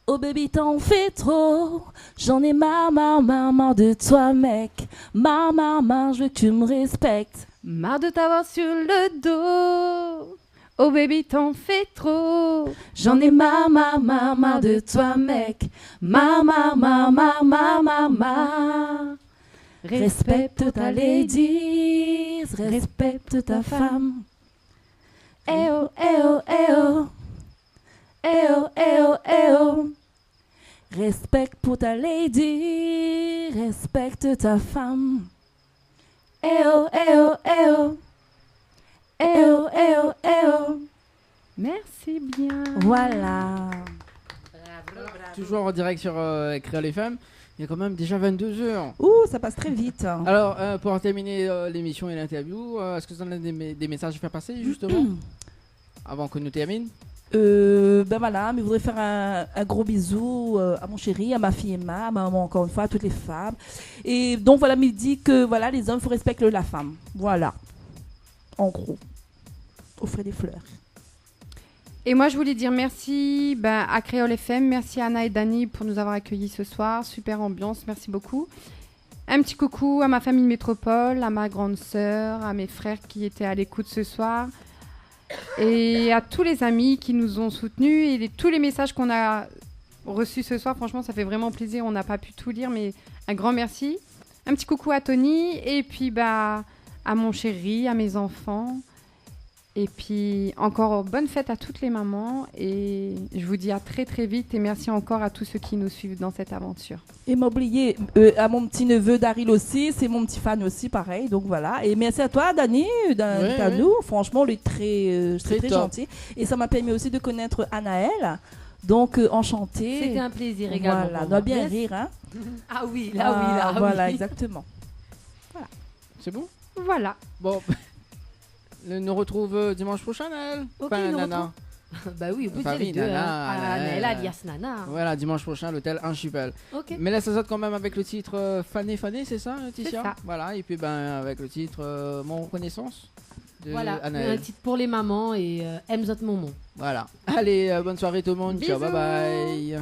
Oh baby, t'en fais trop. J'en ai marre, marre de toi, mec. Marre, je veux que tu me respectes. Marre de t'avoir sur le dos. Oh baby, t'en fais trop. J'en ai marre de toi, mec. Marre. Respecte ta lady, respecte ta femme. Eh oh, eh oh, eh oh. Eh oh, eh oh, eh oh. Respecte pour ta lady, respecte ta femme. Eh oh, eh oh, eh oh. Eh oh, eh oh, eh oh. Merci bien. Voilà. Toujours en direct sur Créole FM. Il y a quand même déjà 22h. Ouh, ça passe très vite. Alors, pour terminer l'émission et l'interview, est-ce que vous en avez des messages à faire passer, justement avant que nous termine? Ben voilà, mais je voudrais faire un gros bisou à mon chéri, à ma fille Emma, à ma maman encore une fois, à toutes les femmes. Et donc voilà, me dit que voilà, les hommes, il faut respecter la femme. Voilà. En gros. Offrez des fleurs. Et moi, je voulais dire merci à Créole FM, merci à Anna et Dani pour nous avoir accueillis ce soir. Super ambiance, merci beaucoup. Un petit coucou à ma famille Métropole, à ma grande sœur, à mes frères qui étaient à l'écoute ce soir. Et à tous les amis qui nous ont soutenus et tous les messages qu'on a reçus ce soir. Franchement, ça fait vraiment plaisir. On n'a pas pu tout lire, mais un grand merci. Un petit coucou à Tony et puis à mon chéri, à mes enfants. Et puis encore bonne fête à toutes les mamans et je vous dis à très très vite et merci encore à tous ceux qui nous suivent dans cette aventure. Et m'oublier à mon petit neveu Daryl aussi, c'est mon petit fan aussi pareil, donc voilà. Et merci à toi Dani, à nous, franchement il est très gentil. Et ça m'a permis aussi de connaître Anaël, donc enchanté. C'était un plaisir également. Voilà, on doit bien rire hein. Ah oui, là. Voilà, exactement. Voilà. C'est bon? Voilà. Bon. Nous retrouve dimanche prochain, Naël. Ok, enfin, Nana. Bah oui, vous enfin, êtes les deux. Naël alias Nana. Voilà, dimanche prochain, l'hôtel Archipel. Ok. Mais là, ça saute quand même avec le titre Fané Fané, c'est ça, Titia? C'est ça. Voilà, et puis avec le titre Mon Reconnaissance de Voilà, Anaël. un titre pour les mamans et Mzot Momon. Voilà. Allez, bonne soirée tout le monde. Ciao, bye bye.